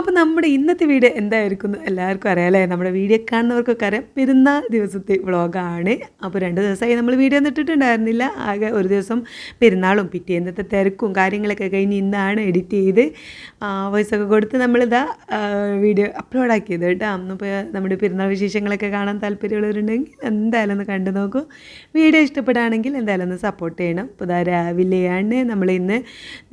അപ്പോൾ നമ്മുടെ ഇന്നത്തെ വീഡിയോ എന്തായിരിക്കും എല്ലാവർക്കും അറിയാമല്ലേ. നമ്മുടെ വീഡിയോ കാണുന്നവർക്കൊക്കെ അറിയാം, പെരുന്നാൾ ദിവസത്തെ വ്ളോഗാണ്. അപ്പോൾ 2 ദിവസമായി നമ്മൾ വീഡിയോ ഒന്നും ഇട്ടിട്ടുണ്ടായിരുന്നില്ല. ആകെ ഒരു ദിവസം പെരുന്നാളും പിറ്റേന്നത്തെ തിരക്കും കാര്യങ്ങളൊക്കെ കഴിഞ്ഞ് ഇന്നാണ് എഡിറ്റ് ചെയ്ത് വോയിസൊക്കെ കൊടുത്ത് നമ്മളിതാ വീഡിയോ അപ്ലോഡാക്കിയത് കേട്ടോ. അപ്പോൾ നമ്മുടെ പെരുന്നാൾ വിശേഷങ്ങളൊക്കെ കാണാൻ താല്പര്യമുള്ളവരുണ്ടെങ്കിൽ എന്തായാലും ഒന്ന് കണ്ടു നോക്കൂ. വീഡിയോ ഇഷ്ടപ്പെടുകയാണെങ്കിൽ എന്തായാലും ഒന്ന് സപ്പോർട്ട് ചെയ്യണം. അപ്പോൾ ഇതാ രാവിലെയാണ് നമ്മൾ ഇന്ന്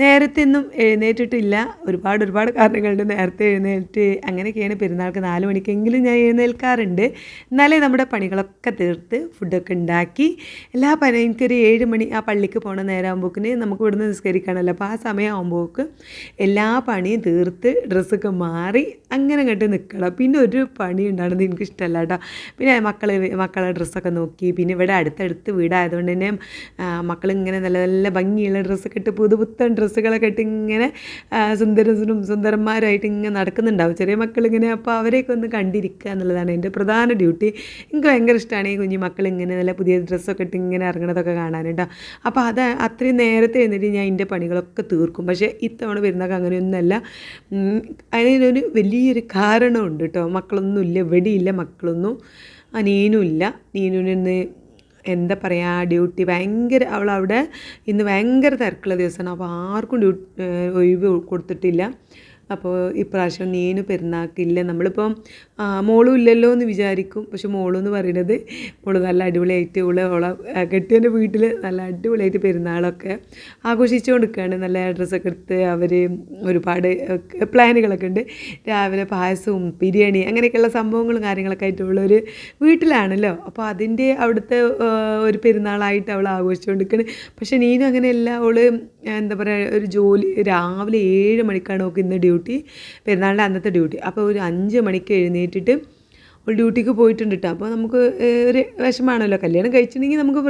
നേരത്തെ ഒന്നും എഴുന്നേറ്റിട്ടില്ല. ഒരുപാട് കാരണങ്ങളുണ്ട്. നേരത്തെ എഴുന്നേറ്റ് അങ്ങനെയൊക്കെയാണ് പെരുന്നാൾക്ക് 4 മണിക്കെങ്കിലും ഞാൻ എഴുന്നേൽക്കാറുണ്ട്. എന്നാലേ നമ്മുടെ പണികളൊക്കെ തീർത്ത് ഫുഡൊക്കെ ഉണ്ടാക്കി എല്ലാ എനിക്കൊരു 7 മണി ആ പള്ളിക്ക് പോകണ നേരമാകുമ്പോക്കിന് നമുക്ക് ഇവിടുന്ന് നിസ്കരിക്കണമല്ലോ. അപ്പോൾ ആ സമയമാകുമ്പോൾക്ക് എല്ലാ പണിയും തീർത്ത് ഡ്രസ്സൊക്കെ മാറി അങ്ങനെ അങ്ങോട്ട് നിൽക്കണം. പിന്നെ ഒരു പണി ഉണ്ടാകുന്നത് എനിക്കിഷ്ടമല്ല കേട്ടോ. പിന്നെ മക്കളെ ഡ്രസ്സൊക്കെ നോക്കി, പിന്നെ ഇവിടെ അടുത്തടുത്ത് വീടായതുകൊണ്ട് തന്നെ മക്കളിങ്ങനെ നല്ല നല്ല ഭംഗിയുള്ള ഡ്രസ്സൊക്കെ ഇട്ട് പുതുപുത്തൻ ഡ്രസ്സുകളൊക്കെ ഇട്ട് ഇങ്ങനെ സുന്ദരന്മാരായിട്ട് ഇങ്ങനെ നടക്കുന്നുണ്ടാവും ചെറിയ മക്കളിങ്ങനെ. അപ്പോൾ അവരെയൊക്കെ ഒന്ന് കണ്ടിരിക്കുക എന്നുള്ളതാണ് എൻ്റെ പ്രധാന ഡ്യൂട്ടി. എനിക്ക് ഭയങ്കര ഇഷ്ടമാണ് ഈ കുഞ്ഞു മക്കൾ ഇങ്ങനെ നല്ല പുതിയ ഡ്രസ്സൊക്കെ ഇട്ട് ഇങ്ങനെ ഇറങ്ങണതൊക്കെ കാണാനുണ്ടോ. അപ്പോൾ അത് അത്രയും നേരത്തെ എന്നിട്ട് ഞാൻ എൻ്റെ പണികളൊക്കെ തീർക്കും. പക്ഷേ ഇത്തവണ വരുന്നതൊക്കെ അങ്ങനെയൊന്നുമല്ല. അതിനൊരു വലിയൊരു കാരണമുണ്ട് കേട്ടോ. മക്കളൊന്നുമില്ല, ഇവിടെയില്ല മക്കളൊന്നും. നീനും ഇല്ല. നീനുവിന് എന്താ പറയുക, ഡ്യൂട്ടി ഭയങ്കര, അവളവിടെ ഇന്ന് ഭയങ്കര തിരക്കുള്ള ദിവസമാണ്. അപ്പോൾ ആർക്കും ഒഴിവ് കൊടുത്തിട്ടില്ല. അപ്പോൾ ഇപ്രാവശ്യം നീനു പെരുന്നാക്കില്ല. നമ്മളിപ്പം മോളും ഇല്ലല്ലോ എന്ന് വിചാരിക്കും. പക്ഷെ മോളെന്ന് പറയുന്നത് മോള് നല്ല അടിപൊളിയായിട്ട് ഓളെ കെട്ടിയൻ്റെ വീട്ടിൽ നല്ല അടിപൊളിയായിട്ട് പെരുന്നാളൊക്കെ ആഘോഷിച്ചു കൊടുക്കുകയാണ്. നല്ല ഡ്രസ്സൊക്കെ എടുത്ത് അവർ ഒരുപാട് പ്ലാനുകളൊക്കെ ഉണ്ട്. രാവിലെ പായസവും ബിരിയാണി അങ്ങനെയൊക്കെയുള്ള സംഭവങ്ങളും കാര്യങ്ങളൊക്കെ ആയിട്ടുള്ളൊരു വീട്ടിലാണല്ലോ. അപ്പോൾ അതിൻ്റെ അവിടുത്തെ ഒരു പെരുന്നാളായിട്ട് അവൾ ആഘോഷിച്ചുകൊണ്ടിരിക്കുകയാണ്. പക്ഷെ നീനും അങ്ങനെയല്ല. അവൾ എന്താ പറയുക, ഒരു ജോലി രാവിലെ 7 മണിക്കാണ് നോക്കി ഇന്ന് ഡ്യൂട്ടി, പെരുന്നാളിൻ്റെ അന്നത്തെ ഡ്യൂട്ടി. അപ്പോൾ ഒരു 5 മണിക്ക് എഴുന്നേറ്റിട്ട് ഒരു ഡ്യൂട്ടിക്ക് പോയിട്ടുണ്ട് കേട്ടോ. അപ്പോൾ നമുക്ക് ഒരു വിഷമാണല്ലോ, കല്യാണം കഴിച്ചിട്ടുണ്ടെങ്കിൽ നമുക്ക്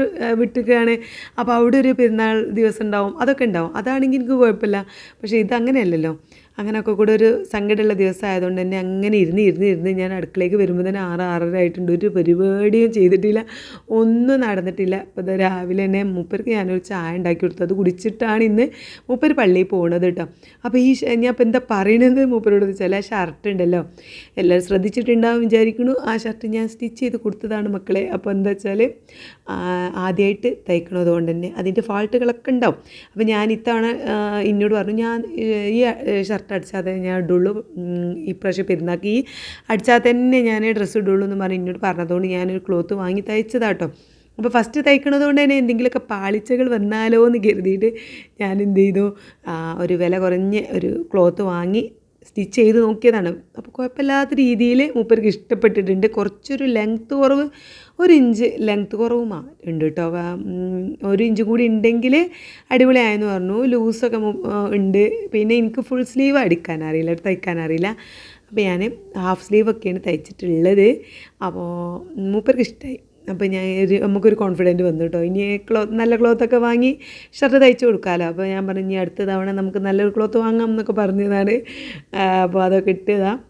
വിട്ടിട്ടാണ്. അപ്പോൾ അവിടെ ഒരു പെരുന്നാൾ ദിവസം ഉണ്ടാവും, അതൊക്കെ ഉണ്ടാവും. അതാണെങ്കിൽ എനിക്ക് കുഴപ്പമില്ല. പക്ഷേ ഇതങ്ങനെയല്ലല്ലോ. അങ്ങനെയൊക്കെ കൂടെ ഒരു സങ്കടമുള്ള ദിവസം ആയതുകൊണ്ട് തന്നെ അങ്ങനെ ഇരുന്ന് ഞാൻ അടുക്കളയ്ക്ക് വരുമ്പോൾ തന്നെ 6-6:30 ആയിട്ടുണ്ട്. ഒരു പരിപാടിയും ചെയ്തിട്ടില്ല, ഒന്നും നടന്നിട്ടില്ല. അപ്പോൾ ഇത് രാവിലെ തന്നെ മൂപ്പർക്ക് ഞാനൊരു ചായ ഉണ്ടാക്കി കൊടുത്തു. അത് കുടിച്ചിട്ടാണ് ഇന്ന് മൂപ്പർ പള്ളിയിൽ പോകുന്നത് കേട്ടോ. അപ്പോൾ ഞാൻ ഇപ്പോൾ എന്താ പറയണത് മൂപ്പരോട് വെച്ചാൽ, ആ ഷർട്ട് ഉണ്ടല്ലോ, എല്ലാവരും ശ്രദ്ധിച്ചിട്ടുണ്ടാവും വിചാരിക്കുന്നു. ആ ഷർട്ട് ഞാൻ സ്റ്റിച്ച് ചെയ്ത് കൊടുത്തതാണ് മക്കളെ. അപ്പോൾ എന്താ വെച്ചാൽ ആദ്യമായിട്ട് തയ്ക്കണത് കൊണ്ട് തന്നെ അതിൻ്റെ ഫാൾട്ടുകളൊക്കെ ഉണ്ടാവും. അപ്പോൾ ഞാൻ ഇത്തവണ എന്നോട് പറഞ്ഞു, ഞാൻ ഈ ഷർട്ട് അടിച്ചാൽ ഞാൻ ഇടുള്ളൂ, ഇപ്രാവശ്യം പെരുന്നാക്കി അടിച്ചാൽ തന്നെ ഞാൻ ഡ്രസ്സ് ഇടുള്ളൂ എന്ന് പറഞ്ഞ് എന്നോട് പറഞ്ഞതുകൊണ്ട് ഞാനൊരു ക്ലോത്ത് വാങ്ങി തയ്ച്ചതാട്ടോ. അപ്പോൾ ഫസ്റ്റ് തയ്ക്കണത് കൊണ്ട് തന്നെ എന്തെങ്കിലുമൊക്കെ പാളിച്ചകൾ വന്നാലോ എന്ന് കരുതിയിട്ട് ഞാൻ എന്ത് ചെയ്തു, ഒരു വില കുറഞ്ഞ ഒരു ക്ലോത്ത് വാങ്ങി സ്റ്റിച്ച് ചെയ്ത് നോക്കിയതാണ്. അപ്പോൾ കുഴപ്പമില്ലാത്ത രീതിയിൽ മൂപ്പർക്ക് ഇഷ്ടപ്പെട്ടിട്ടുണ്ട്. കുറച്ചൊരു ലെങ്ത്ത് കുറവ്, 1 ഇഞ്ച് ലെങ്ത്ത് കുറവും ഉണ്ട് കേട്ടോ. 1 ഇഞ്ച് കൂടി ഉണ്ടെങ്കിൽ അടിപൊളിയായെന്ന് പറഞ്ഞു. ലൂസൊക്കെ ഉണ്ട്. പിന്നെ എനിക്ക് ഫുൾ സ്ലീവ് അടിക്കാനറിയില്ല, തയ്ക്കാനറിയില്ല. അപ്പോൾ ഞാൻ ഹാഫ് സ്ലീവൊക്കെയാണ് തയ്ച്ചിട്ടുള്ളത്. അപ്പോൾ മൂപ്പർക്ക് ഇഷ്ടമായി. അപ്പോൾ നമുക്കൊരു കോൺഫിഡൻറ്റ് വന്നു കേട്ടോ. ഇനി നല്ല ക്ലോത്തൊക്കെ വാങ്ങി ഷർട്ട് തയ്ച്ച് കൊടുക്കാമല്ലോ. അപ്പോൾ ഞാൻ പറഞ്ഞു, ഇനി അടുത്ത തവണ നമുക്ക് നല്ലൊരു ക്ലോത്ത് വാങ്ങാം എന്നൊക്കെ പറഞ്ഞതാണ്. അപ്പോൾ അതൊക്കെ ഇട്ടതാണ്.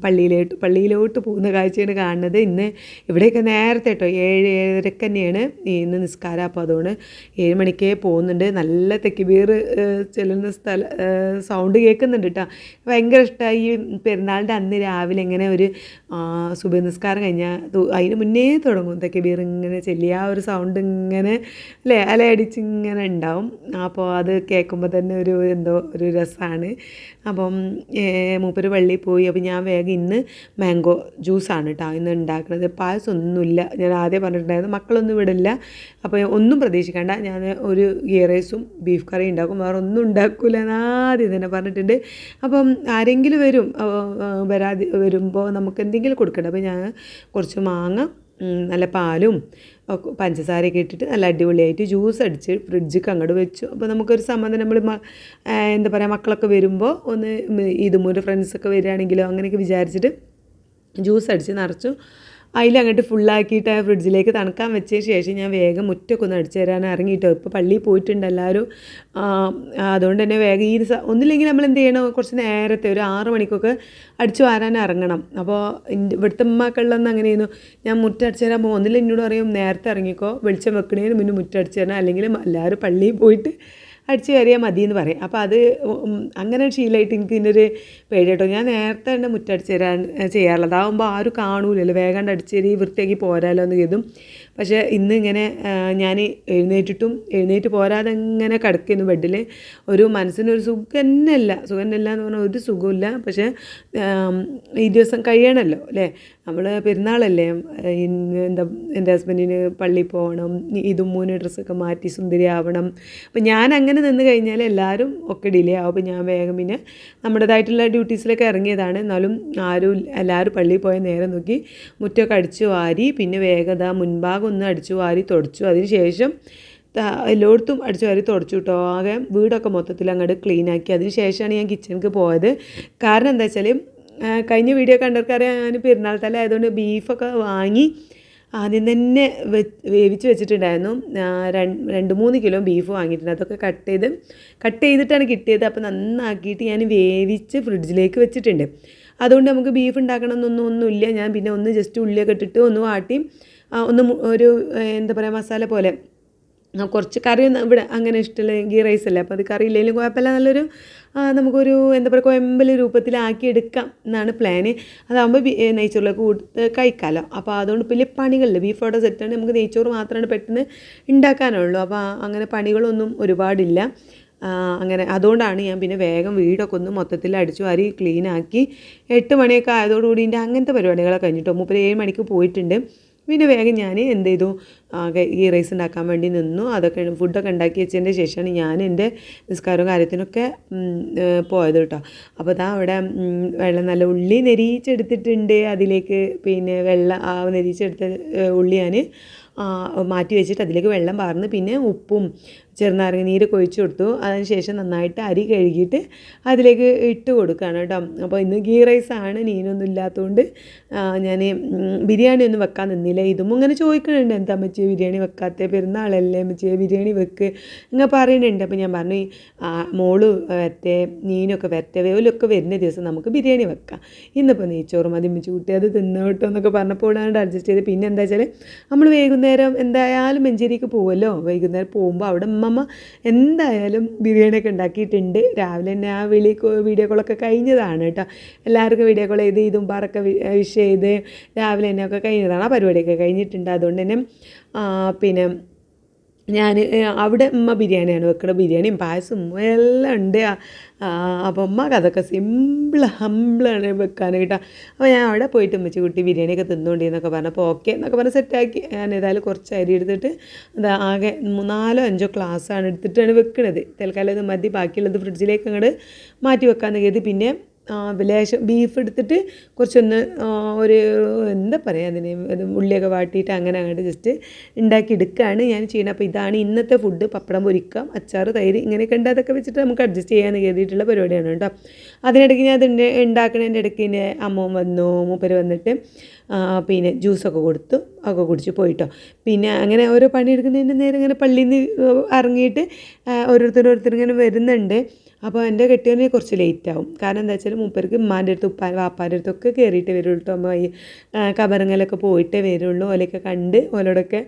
പള്ളിയിലോട്ട് പോകുന്ന കാഴ്ചയാണ് കാണുന്നത്. ഇന്ന് ഇവിടെയൊക്കെ നേരത്തെ കേട്ടോ, 7-7:30 തന്നെയാണ് ഇന്ന് നിസ്കാരം. അപ്പോൾ അതുകൊണ്ട് 7 മണിക്കേ പോകുന്നുണ്ട്. നല്ല തെക്കുബീർ ചെല്ലുന്ന സൗണ്ട് കേൾക്കുന്നുണ്ട് കേട്ടോ. ഭയങ്കര ഇഷ്ടമായി. ഈ പെരുന്നാളിൻ്റെ അന്ന് രാവിലെ ഇങ്ങനെ ഒരു സുബഹി നിസ്കാരം കഴിഞ്ഞാൽ അതിന് മുന്നേ തുടങ്ങും തെക്കുബീർ ഇങ്ങനെ ചെല്ലി, ആ ഒരു സൗണ്ട് ഇങ്ങനെ അലയടിച്ച് ഇങ്ങനെ ഉണ്ടാവും. അപ്പോൾ അത് കേൾക്കുമ്പോൾ തന്നെ എന്തോ ഒരു രസമാണ്. അപ്പം മൂപ്പര് പള്ളിയിൽ പോയി. അപ്പോൾ ഞാൻ വേഗം ഇന്ന് മാംഗോ ജ്യൂസാണ് കേട്ടോ ഇന്ന് ഉണ്ടാക്കുന്നത്. പായസം ഒന്നുമില്ല, ഞാൻ ആദ്യം പറഞ്ഞിട്ടുണ്ടായിരുന്നു. മക്കളൊന്നും ഇവിടെ ഇല്ല, അപ്പോൾ ഒന്നും പ്രതീക്ഷിക്കേണ്ട. ഞാൻ ഒരു ഗീ റൈസും ബീഫ് കറിയും ഉണ്ടാക്കും, വേറെ ഒന്നും ഉണ്ടാക്കില്ല എന്ന് ആദ്യം തന്നെ പറഞ്ഞിട്ടുണ്ട്. അപ്പം ആരെങ്കിലും വരുമ്പോൾ നമുക്ക് എന്തെങ്കിലും കൊടുക്കണ്ട. അപ്പോൾ ഞാൻ കുറച്ച് മാങ്ങ, നല്ല പാലും പഞ്ചസാരയൊക്കെ ഇട്ടിട്ട് നല്ല അടിപൊളിയായിട്ട് ജ്യൂസ് അടിച്ച് ഫ്രിഡ്ജിക്ക് അങ്ങോട്ട് വെച്ചു. അപ്പോൾ നമുക്കൊരു സമാധാനം. നമ്മൾ എന്താ പറയുക, മക്കളൊക്കെ വരുമ്പോൾ ഒന്ന് ഇതുമൂലം ഫ്രണ്ട്സൊക്കെ വരികയാണെങ്കിലോ അങ്ങനെയൊക്കെ വിചാരിച്ചിട്ട് ജ്യൂസ് അടിച്ച് നിറച്ചു അതിലങ്ങോട്ട് ഫുള്ളാക്കിയിട്ട് ഫ്രിഡ്ജിലേക്ക് തണുക്കാൻ വെച്ചതിന് ശേഷം ഞാൻ വേഗം മുറ്റൊക്കെ ഒന്ന് അടിച്ചു തരാൻ ഇറങ്ങിയിട്ടോ. ഇപ്പോൾ പള്ളിയിൽ പോയിട്ടുണ്ട് എല്ലാവരും. അതുകൊണ്ട് തന്നെ വേഗം ഒന്നില്ലെങ്കിൽ നമ്മൾ എന്ത് ചെയ്യണം, കുറച്ച് നേരത്തെ ഒരു 6 മണിക്കൊക്കെ അടിച്ചു വാരാൻ ഇറങ്ങണം. അപ്പോൾ ഇവിടുത്തെ ഉമ്മാക്കളിലൊന്നും അങ്ങനെയായിരുന്നു. ഞാൻ മുറ്റടിച്ചു തരാൻ പോകും, ഒന്നില്ല എന്നോട് പറയും നേരത്തെ ഇറങ്ങിക്കോ, വെളിച്ചം വെക്കണേന് മുന്നേ മുറ്റടിച്ചു തരണം, അല്ലെങ്കിൽ എല്ലാവരും പള്ളിയിൽ പോയിട്ട് അടിച്ച് കയറിയാൽ മതി എന്ന് പറയും. അപ്പോൾ അത് അങ്ങനെ ശീലമായിട്ട് എനിക്ക് ഇതിനൊരു പേടി കേട്ടോ. ഞാൻ നേരത്തെ തന്നെ മുറ്റടിച്ച് തരാൻ ചെയ്യാറുള്ളത്, അതാകുമ്പോൾ ആരും കാണൂലല്ലോ, വേഗം അടിച്ചേരി വൃത്തിയാക്കി പോരാലോ എന്ന് കരുതും. പക്ഷേ ഇന്ന് ഇങ്ങനെ ഞാൻ എഴുന്നേറ്റ് പോരാതെ ഇങ്ങനെ കിടക്കുന്നു ബെഡിൽ. ഒരു മനസ്സിനൊരു സുഖം തന്നെയല്ല എന്ന് പറഞ്ഞാൽ ഒരു സുഖമില്ല. പക്ഷേ ഈ ദിവസം കഴിയണമല്ലോ അല്ലേ, നമ്മൾ പെരുന്നാളല്ലേ, എന്താ എൻ്റെ ഹസ്ബൻഡിന് പള്ളിയിൽ പോകണം, ഇതുമ്മൂന് ഡ്രസ്സൊക്കെ മാറ്റി സുന്ദരിയാവണം. അപ്പം ഞാൻ അങ്ങനെ നിന്ന് കഴിഞ്ഞാൽ എല്ലാവരും ഒക്കെ ഡിലേ ആവും. അപ്പോൾ ഞാൻ വേഗം പിന്നെ നമ്മുടേതായിട്ടുള്ള ഡ്യൂട്ടീസിലൊക്കെ ഇറങ്ങിയതാണ്. എന്നാലും എല്ലാവരും പള്ളിയിൽ പോയ നേരം നോക്കി മുറ്റമൊക്കെ അടിച്ചു വാരി, പിന്നെ വേഗത മുൻഭാഗം ഒന്ന് അടിച്ചു വാരി തുടച്ചു. അതിന് ശേഷം എല്ലായിടത്തും അടിച്ചു വാരി തുടച്ചു കേട്ടോ. ആകെ വീടൊക്കെ മൊത്തത്തിൽ അങ്ങോട്ട് ക്ലീനാക്കി. അതിന് ശേഷമാണ് ഞാൻ കിച്ചണിക്ക് പോയത്. കാരണം എന്താ വെച്ചാൽ കഴിഞ്ഞ വീഡിയോ കണ്ടവർക്കറിയാം, ഞാൻ പെരുന്നാൾ തല ആയതുകൊണ്ട് ബീഫൊക്കെ വാങ്ങി ആദ്യം തന്നെ വേവിച്ച് വെച്ചിട്ടുണ്ടായിരുന്നു. 2-3 കിലോ ബീഫ് വാങ്ങിയിട്ടുണ്ട്. അതൊക്കെ കട്ട് ചെയ്തിട്ടാണ് കിട്ടിയത്. അപ്പോൾ നന്നാക്കിയിട്ട് ഞാൻ വേവിച്ച് ഫ്രിഡ്ജിലേക്ക് വെച്ചിട്ടുണ്ട്. അതുകൊണ്ട് നമുക്ക് ബീഫ് ഉണ്ടാക്കണമെന്നൊന്നുമില്ല. ഞാൻ പിന്നെ ഒന്ന് ജസ്റ്റ് ഉള്ളിയൊക്കെ ഇട്ടിട്ട് ഒന്ന് വാട്ടി ഒരു എന്താ പറയുക മസാല പോലെ, കുറച്ച് കറിയൊന്നും ഇവിടെ അങ്ങനെ ഇഷ്ടമില്ല, ഗീ റൈസ് അല്ലേ, അപ്പോൾ അത് കറി ഇല്ലെങ്കിലും കുഴപ്പമില്ല, നല്ലൊരു നമുക്കൊരു എന്താ പറയുക കൊയമ്പൽ രൂപത്തിലാക്കി എടുക്കാം എന്നാണ് പ്ലാന്. അതാകുമ്പോൾ നെയ്ച്ചോറിലേക്ക് കൊടുത്ത് കഴിക്കാമല്ലോ. അപ്പോൾ അതുകൊണ്ട് വലിയ പണികളില്ല, ബീഫ് അവിടെ സെറ്റാണ്, നമുക്ക് നെയ്ച്ചോറ് മാത്രമാണ് പെട്ടെന്ന് ഉണ്ടാക്കാനുള്ളൂ. അപ്പോൾ അങ്ങനെ പണികളൊന്നും ഒരുപാടില്ല. അങ്ങനെ അതുകൊണ്ടാണ് ഞാൻ പിന്നെ വേഗം വീടൊക്കെ ഒന്ന് മൊത്തത്തിൽ അടിച്ചു വാരി ക്ലീനാക്കി. 8 മണിയൊക്കെ ആയതോടുകൂടി എൻ്റെ അങ്ങനത്തെ പരിപാടികളൊക്കെ കഴിഞ്ഞിട്ടോ. 7 മണിക്ക് പോയിട്ടുണ്ട്. പിന്നെ വേഗം ഞാൻ എന്ത് ചെയ്തു, ഈ റൈസ് ഉണ്ടാക്കാൻ വേണ്ടി നിന്നു. അതൊക്കെ ഫുഡൊക്കെ ഉണ്ടാക്കി വെച്ചതിൻ്റെ ശേഷമാണ് ഞാൻ എൻ്റെ നിസ്കാരവും കാര്യത്തിനൊക്കെ പോയത് കേട്ടോ. അപ്പോൾ അവിടെ വെള്ളം നല്ല ഉള്ളി നെരിച്ചെടുത്തിട്ടുണ്ട്. അതിലേക്ക് പിന്നെ നെരിച്ചെടുത്ത ഉള്ളി ഞാൻ മാറ്റി വെച്ചിട്ട് അതിലേക്ക് വെള്ളം പാർന്ന് പിന്നെ ഉപ്പും ചെറുനാരങ്ങ നീരൊക്കെ ഒഴിച്ച് കൊടുത്തു. അതിന് ശേഷം നന്നായിട്ട് അരി കഴുകിയിട്ട് അതിലേക്ക് ഇട്ട് കൊടുക്കുകയാണ് കേട്ടോ. അപ്പോൾ ഇന്ന് ഗീ റൈസാണ്, നീനൊന്നും ഇല്ലാത്തതുകൊണ്ട് ഞാൻ ബിരിയാണി ഒന്നും വെക്കാൻ നിന്നില്ല. ഇതും ഇങ്ങനെ ചോദിക്കുന്നുണ്ട്, എന്താ അമ്മച്ചിയെ ബിരിയാണി വെക്കാത്ത, പെരുന്നാളല്ലേ അമ്മച്ചിയെ ബിരിയാണി വെക്ക് ഇങ്ങനെ പറയുന്നുണ്ട്. അപ്പോൾ ഞാൻ പറഞ്ഞു മോള് വരട്ടെ, നീനൊക്കെ വരട്ടെ, വേലൊക്കെ വരുന്ന ദിവസം നമുക്ക് ബിരിയാണി വെക്കാം, ഇന്നിപ്പോൾ നെയ്ച്ചോറ് മതി അമ്മച്ചി കൂട്ടി അത് തിന്നോട്ടോ എന്നൊക്കെ പറഞ്ഞപ്പോഴാണ് അഡ്ജസ്റ്റ് ചെയ്ത്. പിന്നെ എന്താ വെച്ചാൽ നമ്മൾ വൈകുന്നേരം എന്തായാലും മഞ്ചേരിക്ക് പോകുമല്ലോ, വൈകുന്നേരം പോകുമ്പോൾ അവിടെ അമ്മ എന്തായാലും ബിരിയാണിയൊക്കെ ഉണ്ടാക്കിയിട്ടുണ്ട്. രാവിലെ തന്നെ ആ വീഡിയോ കോളൊക്കെ കഴിഞ്ഞതാണ് കേട്ടോ. എല്ലാവർക്കും വീഡിയോ കോൾ ചെയ്ത് ഇതും പറക്കെ വിഷ് ചെയ്ത് രാവിലെ തന്നെ ഒക്കെ കഴിഞ്ഞതാണ്. ആ പരിപാടിയൊക്കെ കഴിഞ്ഞിട്ടുണ്ട്. അതുകൊണ്ട് തന്നെ പിന്നെ ഞാൻ അവിടെ ഉമ്മ ബിരിയാണിയാണ് വെക്കുന്നത്. ബിരിയാണിയും പായസവും എല്ലാം ഉണ്ട്. അപ്പോൾ ഉമ്മക്ക് അതൊക്കെ ഹമ്പിളാണ് വെക്കാൻ കേട്ടോ. അപ്പോൾ ഞാൻ അവിടെ പോയിട്ട് ഉമ്മച്ചി കുട്ടി ബിരിയാണിയൊക്കെ തിന്നുകൊണ്ടിരുന്നൊക്കെ പറഞ്ഞപ്പോൾ ഓക്കെ എന്നൊക്കെ പറഞ്ഞ് സെറ്റാക്കി. ഞാൻ ഏതായാലും കുറച്ച് അരി എടുത്തിട്ട് ആകെ 4-5 ഗ്ലാസ്സാണ് എടുത്തിട്ടാണ് വെക്കുന്നത്. തൽക്കാലം ഇത് മതി, ബാക്കിയുള്ളത് ഫ്രിഡ്ജിലേക്ക് അങ്ങോട്ട് മാറ്റി വെക്കാമെന്ന് കരുതി. പിന്നെ ലേശം ബീഫ് എടുത്തിട്ട് കുറച്ചൊന്ന് ഒരു എന്താ പറയുക അതിന് ഉള്ളിയൊക്കെ വാട്ടിയിട്ട് അങ്ങനെ അങ്ങോട്ട് ജസ്റ്റ് ഉണ്ടാക്കി എടുക്കുകയാണ് ഞാൻ ചെയ്യുന്നത്. അപ്പോൾ ഇതാണ് ഇന്നത്തെ ഫുഡ്. പപ്പടം പൊരിക്കാം, അച്ചാർ, തൈര് ഇങ്ങനെയൊക്കെ ഉണ്ട്. അതൊക്കെ വെച്ചിട്ട് നമുക്ക് അഡ്ജസ്റ്റ് ചെയ്യാമെന്ന് കരുതിയിട്ടുള്ള പരിപാടിയാണ് കേട്ടോ. അതിനിടയ്ക്ക് ഞാൻ അത് ഉണ്ടാക്കുന്നതിൻ്റെ ഇടയ്ക്ക് എൻ്റെ അമ്മ വന്നു, മൂപ്പര് വന്നിട്ട് പിന്നെ ജ്യൂസൊക്കെ കൊടുത്തു, ഒക്കെ കുടിച്ച് പോയിട്ടോ. പിന്നെ അങ്ങനെ ഓരോ പണിയെടുക്കുന്നതിൻ്റെ നേരം ഇങ്ങനെ പള്ളിയിൽ നിന്ന് ഇറങ്ങിയിട്ട് ഓരോരുത്തർ ഇങ്ങനെ വരുന്നുണ്ട്. അപ്പോൾ എൻ്റെ കെട്ടിയവന് കുറച്ച് ലേറ്റാവും. കാരണം എന്താ വെച്ചാൽ മൂപ്പർക്ക് ഉമ്മാൻ്റെ അടുത്ത് വാപ്പാൻ്റെ അടുത്തൊക്കെ കയറിയിട്ട് വരുള്ളൂ കേട്ടോ. അമ്മ ഈ കബറങ്ങലൊക്കെ പോയിട്ടേ വരുള്ളൂ. ഓലൊക്കെ കണ്ട് ഓലോടൊക്കെ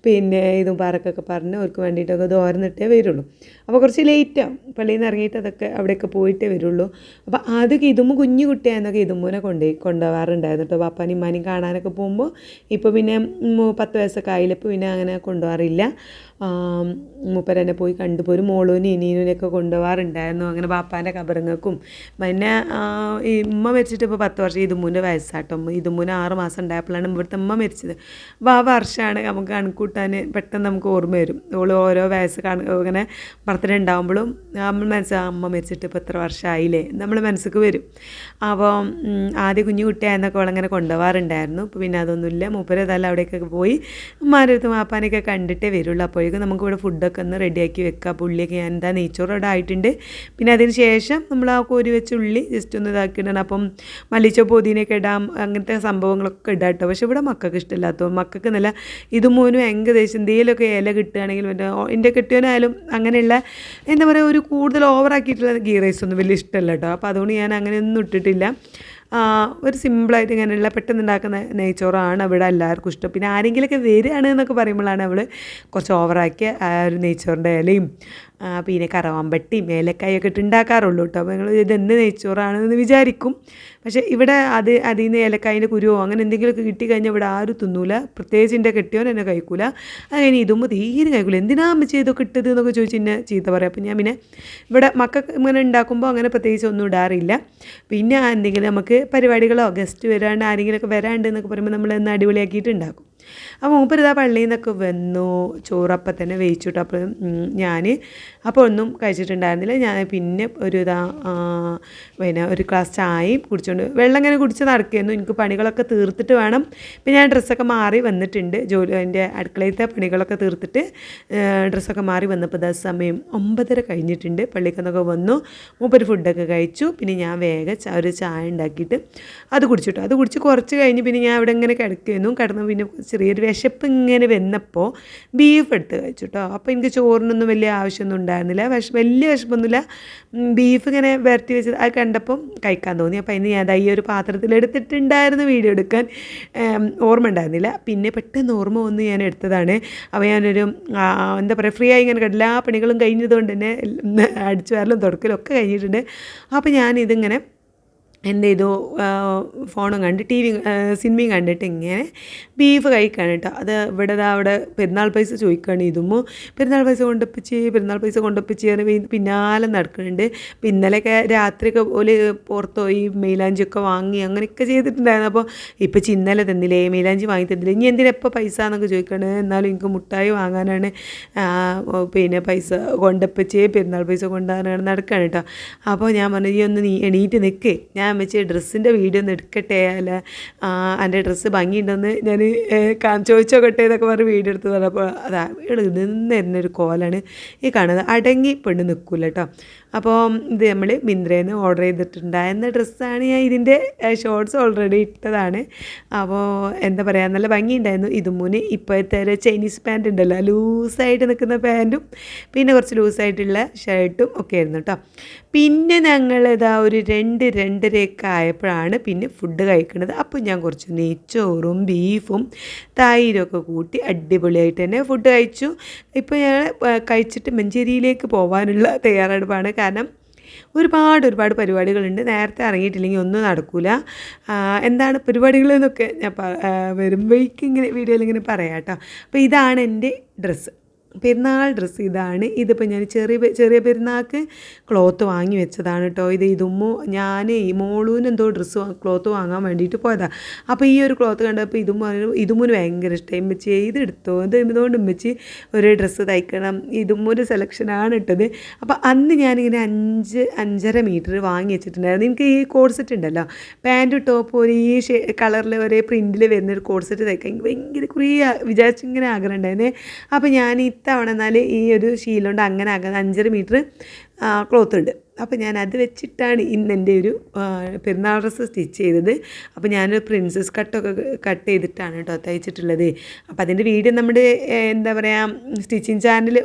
പിന്നെ ഇതും പാറക്കൊക്കെ പറഞ്ഞ് അവർക്ക് വേണ്ടിയിട്ടൊക്കെ തോർന്നിട്ടേ വരുള്ളൂ. അപ്പോൾ കുറച്ച് ലേറ്റാവും. പള്ളിയിൽ നിന്ന് ഇറങ്ങിയിട്ട് അതൊക്കെ അവിടെയൊക്കെ പോയിട്ടേ വരുള്ളൂ. അപ്പോൾ ആദ്യമൊക്കെ ഇതുമ്മ കുഞ്ഞു കുട്ടിയായെന്നൊക്കെ ഇതുമ്മൂനെ കൊണ്ടുപോകാറുണ്ടായിരുന്നു കേട്ടോ. പാപ്പാനും ഉമ്മാനും കാണാനൊക്കെ പോകുമ്പോൾ. ഇപ്പോൾ പിന്നെ 10 വയസ്സൊക്കെ ആയില്ല, ഇപ്പോൾ പിന്നെ അങ്ങനെ കൊണ്ടുപോകാറില്ല. മൂപ്പരെന്നെ പോയി കണ്ടുപോയി. ഒരു മോളൂനും ഇനീനൊക്കെ കൊണ്ടുപോകാറുണ്ടായിരുന്നു അങ്ങനെ ബാപ്പാൻ്റെ കബറങ്ങൾക്കും. പിന്നെ ഈ ഉമ്മ മരിച്ചിട്ട് ഇപ്പോൾ 10 വർഷം. ഇതുമ്മൂൻ്റെ വയസ്സാട്ടോ. ഇതുമ്മൂന് 6 മാസം ഉണ്ടായപ്പോഴാണ് ഇവിടുത്തെ ഉമ്മ മരിച്ചത്. അപ്പോൾ ആ വർഷമാണ് നമുക്ക് കണക്കൂട്ടാൻ പെട്ടെന്ന് നമുക്ക് ഓർമ്മ വരും. ഓരോ വയസ്സ് ഇങ്ങനെ ബർത്ത്ഡേ ഉണ്ടാകുമ്പോഴും നമ്മൾ അമ്മ മരിച്ചിട്ട് ഇപ്പോൾ എത്ര വർഷമായില്ലേ നമ്മൾ മനസ്സിലേക്ക് വരും. അപ്പോൾ ആദ്യം കുഞ്ഞു കുട്ടിയായെന്നൊക്കെ അവളങ്ങനെ കൊണ്ടുപോകാറുണ്ടായിരുന്നു. ഇപ്പോൾ പിന്നെ അതൊന്നുമില്ല. മൂപ്പര് ഏതായാലും അവിടേക്കൊക്കെ പോയി ഉമ്മാൻ്റെ അടുത്ത് വാപ്പാനെയൊക്കെ കണ്ടിട്ടേ വരുള്ളൂ. അപ്പോഴേക്കും നമുക്കിവിടെ ഫുഡൊക്കെ ഒന്ന് റെഡിയാക്കി വെക്കാം. പുള്ളിയൊക്കെ ഞാൻ എന്താ നെയ്ച്ചോറ് ഇവിടെ ആയിട്ടുണ്ട്. പിന്നെ അതിന് ശേഷം നമ്മൾ ആ കോരി വെച്ച ഉള്ളി ജസ്റ്റ് ഒന്ന് ഇതാക്കിയിടണം. അപ്പം മല്ലിച്ചോ പുതിനയൊക്കെ ഇടാം, അങ്ങനത്തെ സംഭവങ്ങളൊക്കെ ഇടാം കേട്ടോ. പക്ഷേ ഇവിടെ മക്കൾക്ക് ഇഷ്ടമില്ലാത്തോ, മക്കൾക്ക് നല്ല ഇതുമോനും ഏകദേശം എന്തെങ്കിലുമൊക്കെ ഇല കിട്ടുകയാണെങ്കിൽ എൻ്റെ കെട്ടിയവനായാലും അങ്ങനെയുള്ള എന്താ പറയുക ഒരു കൂടുതൽ ഓവറാക്കിയിട്ടുള്ള ഗീ റൈസ് ഒന്നും വലിയ ഇഷ്ടമല്ല കേട്ടോ. അപ്പോൾ അതുകൊണ്ട് ഞാൻ അങ്ങനെയൊന്നും ഇട്ടിട്ടില്ല. ഒരു സിമ്പിളായിട്ട് ഇങ്ങനെയുള്ള പെട്ടെന്ന് ഉണ്ടാക്കുന്ന നെയ്ച്ചോറാണ് ഇവിടെ എല്ലാവർക്കും ഇഷ്ടം. പിന്നെ ആരെങ്കിലുമൊക്കെ വരികയാണ് എന്നൊക്കെ പറയുമ്പോഴാണ് അവൾ കുറച്ച് ഓവറാക്കിയ ആ ഒരു നെയ്ച്ചോറിൻ്റെ ഇലയും പിന്നെ കറവാമ്പട്ടിയും ഏലക്കായൊക്കെ ഇട്ട് ഉണ്ടാക്കാറുള്ളൂ കേട്ടോ. അപ്പോൾ നിങ്ങൾ ഇതെന്ത് നെയ്ച്ചോറാണെന്ന് വിചാരിക്കും. പക്ഷേ ഇവിടെ അതിൽ നിന്ന് ഏലക്കായൻ്റെ കുരുവോ അങ്ങനെ എന്തെങ്കിലുമൊക്കെ കിട്ടിക്കഴിഞ്ഞാൽ ഇവിടെ ആരും തിന്നൂല. പ്രത്യേകിച്ച് എൻ്റെ കെട്ടിയോൻ എന്നെ കഴിക്കൂല. അങ്ങനെ ഇതുമ്പോൾ തീരെ കഴിക്കൂല. എന്തിനാ അമ്മച്ചി ഇതൊക്കെ ഇട്ടത് എന്നൊക്കെ ചോദിച്ച് എന്നെ ചീത്ത പറയാം. അപ്പോൾ ഞാൻ പിന്നെ ഇവിടെ മക്കൾക്ക് ഇങ്ങനെ ഉണ്ടാക്കുമ്പോൾ അങ്ങനെ പ്രത്യേകിച്ച് ഒന്നും ഇടാറില്ല. പിന്നെ എന്തെങ്കിലും നമുക്ക് പരിപാടികളോ ഗസ്റ്റ് വരാണ്ട് ആരെങ്കിലുമൊക്കെ വരാണ്ട് എന്നൊക്കെ പറയുമ്പോൾ നമ്മൾ ഒന്ന് അടിപൊളിയാക്കിയിട്ട് ഉണ്ടാക്കും. അപ്പോൾ മൂപ്പരിതാ പള്ളിയിൽ നിന്നൊക്കെ വന്നു. ചോറപ്പം തന്നെ വേവിച്ചിട്ടു. അപ്പോൾ ഞാൻ അപ്പോൾ ഒന്നും കഴിച്ചിട്ടുണ്ടായിരുന്നില്ല. ഞാൻ പിന്നെ പിന്നെ ഒരു ഗ്ലാസ് ചായയും കുടിച്ചുകൊണ്ട് വെള്ളം ഇങ്ങനെ കുടിച്ച് നടക്കുകയായിരുന്നു. എനിക്ക് പണികളൊക്കെ തീർത്തിട്ട് വേണം. പിന്നെ ഞാൻ ഡ്രസ്സൊക്കെ മാറി വന്നിട്ടുണ്ട്. എൻ്റെ അടുക്കളയിലത്തെ പണികളൊക്കെ തീർത്തിട്ട് ഡ്രസ്സൊക്കെ മാറി വന്നപ്പോൾ സമയം 9:30 കഴിഞ്ഞിട്ടുണ്ട്. പള്ളിക്കന്നൊക്കെ വന്നു. മൂപ്പര് ഫുഡൊക്കെ കഴിച്ചു. പിന്നെ ഞാൻ വേഗം ഒരു ചായ ഉണ്ടാക്കിയിട്ട് അത് കുടിച്ചിട്ടു. അത് കുടിച്ച് കുറച്ച് കഴിഞ്ഞ് പിന്നെ ഞാൻ അവിടെ ഇങ്ങനെ കിടക്കുന്നു. കിടന്ന് പിന്നെ ചെറിയൊരു വിശപ്പ് ഇങ്ങനെ വന്നപ്പോൾ ബീഫ് എടുത്ത് കഴിച്ചു കേട്ടോ. അപ്പോൾ എനിക്ക് ചോറിനൊന്നും വലിയ ആവശ്യമൊന്നും ഉണ്ടായിരുന്നില്ല. വലിയ വിശപ്പൊന്നുമില്ല. ബീഫ് ഇങ്ങനെ വരട്ടി വെച്ച് അത് കണ്ടപ്പം കഴിക്കാൻ തോന്നി. അപ്പോൾ അതിന് ഞാൻ ഈ ഒരു പാത്രത്തിൽ എടുത്തിട്ടുണ്ടായിരുന്നു വീഡിയോ എടുക്കാൻ. ഓർമ്മ ഉണ്ടായിരുന്നില്ല. പിന്നെ പെട്ടെന്ന് ഓർമ്മ വന്ന് ഞാൻ എടുത്തതാണ്. അപ്പോൾ ഞാനൊരു എന്താ പറയുക ഫ്രീ ആയി ഇങ്ങനെ എല്ലാ പണികളും കഴിഞ്ഞതുകൊണ്ട് തന്നെ അടിച്ചു വരലും തുടക്കലും ഒക്കെ കഴിഞ്ഞിട്ടുണ്ട്. അപ്പോൾ ഞാനിതിങ്ങനെ എന്ത് ചെയ്തു, ഫോണും കണ്ട് സിനിമയും കണ്ടിട്ട് ഇങ്ങനെ ബീഫ് കഴിക്കാണ് കേട്ടോ. അത് അവിടെ പെരുന്നാൾ പൈസ ചോദിക്കുകയാണ്. ഇതുമ്പോൾ പെരുന്നാൾ പൈസ കൊണ്ടൊപ്പിച്ച് പിന്നാലെ നടക്കുന്നുണ്ട്. അപ്പം ഇന്നലെയൊക്കെ രാത്രിയൊക്കെ പോലെ പുറത്ത് പോയി മെയിലാഞ്ചിയൊക്കെ വാങ്ങി അങ്ങനെയൊക്കെ ചെയ്തിട്ടുണ്ടായിരുന്നു. അപ്പോൾ ഇപ്പം ഇന്നലെ തന്നില്ലേ, മെയിലാഞ്ചി വാങ്ങി തന്നില്ലേ, ഇനി എന്തിനെപ്പോൾ പൈസ എന്നൊക്കെ ചോദിക്കുകയാണ്. എന്നാലും എനിക്ക് മുട്ടായി വാങ്ങാനാണ് പിന്നെ പൈസ കൊണ്ടൊപ്പിച്ച് പെരുന്നാൾ പൈസ കൊണ്ടുപോകാനാണ് നടക്കുകയാണ് കേട്ടോ. അപ്പോൾ ഞാൻ പറഞ്ഞു ഈ ഒന്ന് എണീറ്റ് നിൽക്ക്, ഞാൻ വെച്ച് ഡ്രസ്സിൻ്റെ വീഡിയോ ഒന്ന് എടുക്കട്ടെ, അല്ല എൻ്റെ ഡ്രസ്സ് ഭംഗിയുണ്ടെന്ന് ഞാൻ ചോദിച്ചോക്കട്ടെ എന്നൊക്കെ പറഞ്ഞ് വീഡിയോ എടുത്ത് പറഞ്ഞപ്പോൾ അതാ നിന്ന് തരുന്നൊരു കോലാണ് ഈ കാണുന്നത്. അടങ്ങി പെണ്ണ് നിൽക്കില്ല കേട്ടോ. അപ്പോൾ ഇത് നമ്മൾ മിന്ത്രയിൽ നിന്ന് ഓർഡർ ചെയ്തിട്ടുണ്ടായിരുന്ന ഡ്രസ്സാണ്. ഞാൻ ഇതിൻ്റെ ഷോർട്സ് ഓൾറെഡി ഇട്ടതാണ്. അപ്പോൾ എന്താ പറയുക, നല്ല ഭംഗിയുണ്ടായിരുന്നു. ഇതുമൂന്ന് ഇപ്പോഴത്തെ ഒരു ചൈനീസ് പാൻറ് ഉണ്ടല്ലോ, ലൂസായിട്ട് നിൽക്കുന്ന പാൻറ്റും പിന്നെ കുറച്ച് ലൂസായിട്ടുള്ള ഷർട്ടും ഒക്കെ ആയിരുന്നു കേട്ടോ. പിന്നെ ഞങ്ങളിതാ ഒരു 2-2:30 ആയപ്പോഴാണ് പിന്നെ ഫുഡ് കഴിക്കുന്നത്. അപ്പോൾ ഞാൻ കുറച്ച് നെയ്ച്ചോറും ബീഫും തൈരൊക്കെ കൂട്ടി അടിപൊളിയായിട്ട് തന്നെ ഫുഡ് കഴിച്ചു. ഇപ്പോൾ ഞങ്ങൾ കഴിച്ചിട്ട് മഞ്ചേരിയിലേക്ക് പോകാനുള്ള തയ്യാറെടുപ്പാണ്. കാരണം ഒരുപാട് പരിപാടികളുണ്ട്. നേരത്തെ ഇറങ്ങിയിട്ടില്ലെങ്കിൽ ഒന്നും നടക്കില്ല. എന്താണ് പരിപാടികൾ എന്നൊക്കെ ഞാൻ വരുമ്പോഴേക്കും ഇങ്ങനെ വീഡിയോയിൽ ഇങ്ങനെ പറയാം കേട്ടോ. അപ്പോൾ ഇതാണ് എൻ്റെ ഡ്രസ്സ്, പെരുന്നാൾ ഡ്രസ്സ് ഇതാണ്. ഇതിപ്പോൾ ഞാൻ ചെറിയ പെരുന്നാൾക്ക് ക്ലോത്ത് വാങ്ങി വെച്ചതാണ് കേട്ടോ. ഇതുമ്മോ ഞാൻ ഈ മോളൂന് എന്തോ ക്ലോത്ത് വാങ്ങാൻ വേണ്ടിയിട്ട് പോയതാണ്. അപ്പോൾ ഈ ഒരു ക്ലോത്ത് കണ്ടപ്പോൾ ഇതുമ്മൂന് ഭയങ്കര ഇഷ്ടമായി. ഉമ്മച്ചി ഇതെടുത്തോ, ഇതുകൊണ്ട് ഉമ്മച്ചി ഒരു ഡ്രസ്സ് തയ്ക്കണം, ഇതുമ്മൊരു സെലക്ഷനാണ് ഇട്ടത്. അപ്പോൾ അന്ന് ഞാനിങ്ങനെ 5.5 മീറ്റർ വാങ്ങി വെച്ചിട്ടുണ്ടായിരുന്നു. എനിക്ക് ഈ കോഡ് സെറ്റ് ഉണ്ടല്ലോ, പാൻറ്റ് ടോപ്പ് ഒരേ കളറിൽ ഒരേ പ്രിൻറ്റിൽ വരുന്നൊരു കോഡ് സെറ്റ് തയ്ക്കാൻ എനിക്ക് ഭയങ്കര കുറേ വിചാരിച്ചിങ്ങനെ ആഗ്രഹം ഉണ്ടായിരുന്നേ. അപ്പോൾ ഞാൻ ഇത്തവണ എന്നാൽ ഈ ഒരു ശീലമുണ്ട് അങ്ങനെ 5.5 മീറ്റർ ക്ലോത്ത് ഉണ്ട്. അപ്പോൾ ഞാൻ അത് വെച്ചിട്ടാണ് ഇന്ന് എൻ്റെ ഒരു പെരുന്നാൾ ഡ്രസ്സ് സ്റ്റിച്ച് ചെയ്തത്. അപ്പോൾ ഞാനൊരു പ്രിൻസസ് കട്ട് ചെയ്തിട്ടാണ് കേട്ടോ തയ്ച്ചിട്ടുള്ളത്. അപ്പോൾ അതിൻ്റെ വീഡിയോ നമ്മുടെ എന്താ പറയുക സ്റ്റിച്ചിങ് ചാനൽ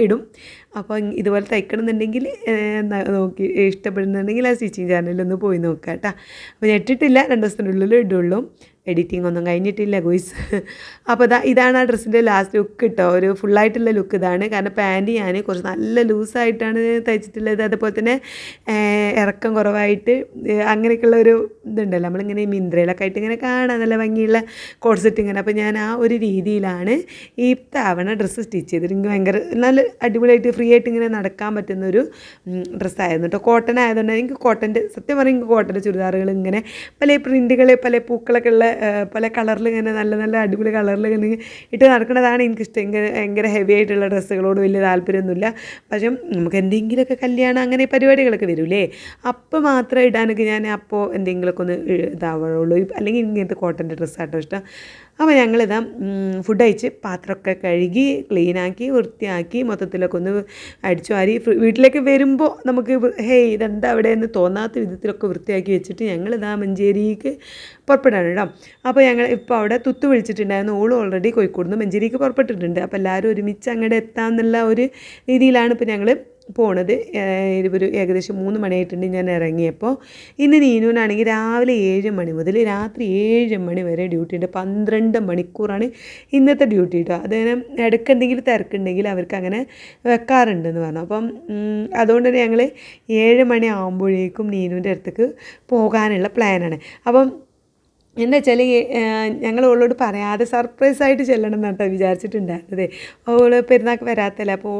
ഇടും. അപ്പോൾ ഇതുപോലെ തയ്ക്കണമെന്നുണ്ടെങ്കിൽ നോക്കി ഇഷ്ടപ്പെടുന്നുണ്ടെങ്കിൽ ആ സ്റ്റിച്ചിങ് ചാനലിലൊന്ന് പോയി നോക്കാം കേട്ടോ. അപ്പോൾ ഞാൻ ഇട്ടിട്ടില്ല, 2 ദിവസത്തിനുള്ളിൽ ഇടുള്ളൂ. എഡിറ്റിംഗ് ഒന്നും കഴിഞ്ഞിട്ടില്ല ഗോയ്സ്. അപ്പോൾ ഇതാണ് ആ ഡ്രസ്സിൻ്റെ ലാസ്റ്റ് ലുക്ക് കേട്ടോ. ഒരു ഫുള്ളായിട്ടുള്ള ലുക്ക് ഇതാണ്. കാരണം പാൻറ്റ് ഞാൻ കുറച്ച് നല്ല ലൂസായിട്ടാണ് തയ്ച്ചിട്ടുള്ളത്. അതുപോലെ തന്നെ ഇറക്കം കുറവായിട്ട് അങ്ങനെയൊക്കെയുള്ള ഒരു ഇതുണ്ടല്ലോ, നമ്മളിങ്ങനെ മിന്ത്രയിലൊക്കെ ആയിട്ട് ഇങ്ങനെ കാണാൻ നല്ല ഭംഗിയുള്ള കോഡ് സെറ്റ് ഇങ്ങനെ. അപ്പോൾ ഞാൻ ആ ഒരു രീതിയിലാണ് ഈ തവണ ഡ്രസ്സ് സ്റ്റിച്ച് ചെയ്തിട്ട് എനിക്ക് ഭയങ്കര നല്ല അടിപൊളിയായിട്ട് ഫ്രീ ആയിട്ട് ഇങ്ങനെ നടക്കാൻ പറ്റുന്നൊരു ഡ്രസ്സായിരുന്നു കേട്ടോ. കോട്ടൺ ആയതുകൊണ്ട് എനിക്ക് സത്യം പറഞ്ഞാൽ എനിക്ക് കോട്ടൻ്റെ ചുരിദാറുകൾ ഇങ്ങനെ പല പ്രിൻറ്റുകൾ പല പൂക്കളൊക്കെ ഉള്ള പല കളറിൽ ഇങ്ങനെ നല്ല അടിപൊളി കളറിൽ ഇങ്ങനെ ഇട്ട് നടക്കുന്നതാണ് എനിക്കിഷ്ടം. ഭയങ്കര ഹെവി ആയിട്ടുള്ള ഡ്രസ്സുകളോട് വലിയ താല്പര്യമൊന്നുമില്ല. പക്ഷേ നമുക്ക് എന്തെങ്കിലുമൊക്കെ കല്യാണം അങ്ങനെ പരിപാടികളൊക്കെ വരില്ലേ, അപ്പോൾ മാത്രം ഇടാനൊക്കെ ഞാൻ അപ്പോൾ എന്തെങ്കിലുമൊക്കെ ഒന്ന് ഇതാവുള്ളൂ. അല്ലെങ്കിൽ ഇങ്ങനത്തെ കോട്ടൻ്റെ ഡ്രസ്സാട്ടോ ഇഷ്ടം. അപ്പോൾ ഞങ്ങളിതാ ഫുഡ് കഴിച്ച് പാത്രമൊക്കെ കഴുകി ക്ലീനാക്കി വൃത്തിയാക്കി മൊത്തത്തിലൊക്കെ ഒന്ന് അടിച്ചു വാരി വീട്ടിലേക്ക് വരുമ്പോൾ നമുക്ക് ഇതെന്താ അവിടെ എന്ന് തോന്നാത്ത വിധത്തിലൊക്കെ വൃത്തിയാക്കി വെച്ചിട്ട് ഞങ്ങളിതാ മഞ്ചേരിക്ക് പുറപ്പെടാണ് കേട്ടോ. അപ്പോൾ ഞങ്ങൾ ഇപ്പോൾ അവിടെ തുത്തു വിളിച്ചിട്ടുണ്ടായിരുന്നു. ഓളും ഓൾറെഡി കോഴിക്കോട് നിന്ന് മഞ്ചേരിക്ക് പുറപ്പെട്ടിട്ടുണ്ട്. അപ്പോൾ എല്ലാവരും ഒരുമിച്ച് അങ്ങോട്ട് എത്താമെന്നുള്ള ഒരു രീതിയിലാണ് ഇപ്പോൾ ഞങ്ങൾ പോണത്. ഒരു ഏകദേശം 3 മണിയായിട്ടുണ്ട് ഞാൻ ഇറങ്ങിയപ്പോൾ. ഇന്ന് നീനുവിനാണെങ്കിൽ രാവിലെ 7 മണി മുതൽ രാത്രി 7 മണി വരെ ഡ്യൂട്ടി ഉണ്ട്. 12 2 മണിക്കൂറാണ് ഇന്നത്തെ ഡ്യൂട്ടി കേട്ടോ. അതിന് ഇടയ്ക്ക് എന്തെങ്കിലും തിരക്കുണ്ടെങ്കിൽ അവർക്ക് അങ്ങനെ വെക്കാറുണ്ടെന്ന് പറഞ്ഞു. അപ്പം അതുകൊണ്ട് തന്നെ ഞങ്ങൾ 7 മണി ആകുമ്പോഴേക്കും നീനുവിൻ്റെ അടുത്തേക്ക് പോകാനുള്ള പ്ലാനാണ്. അപ്പം എന്താ വെച്ചാൽ ഞങ്ങൾ അവളോട് പറയാതെ സർപ്രൈസായിട്ട് ചെല്ലണം എന്നാണ് കേട്ടോ വിചാരിച്ചിട്ടുണ്ടായിരുന്നത്. അവൾ പെരുന്നാൾക്ക് വരാത്തല്ലേ, അപ്പോൾ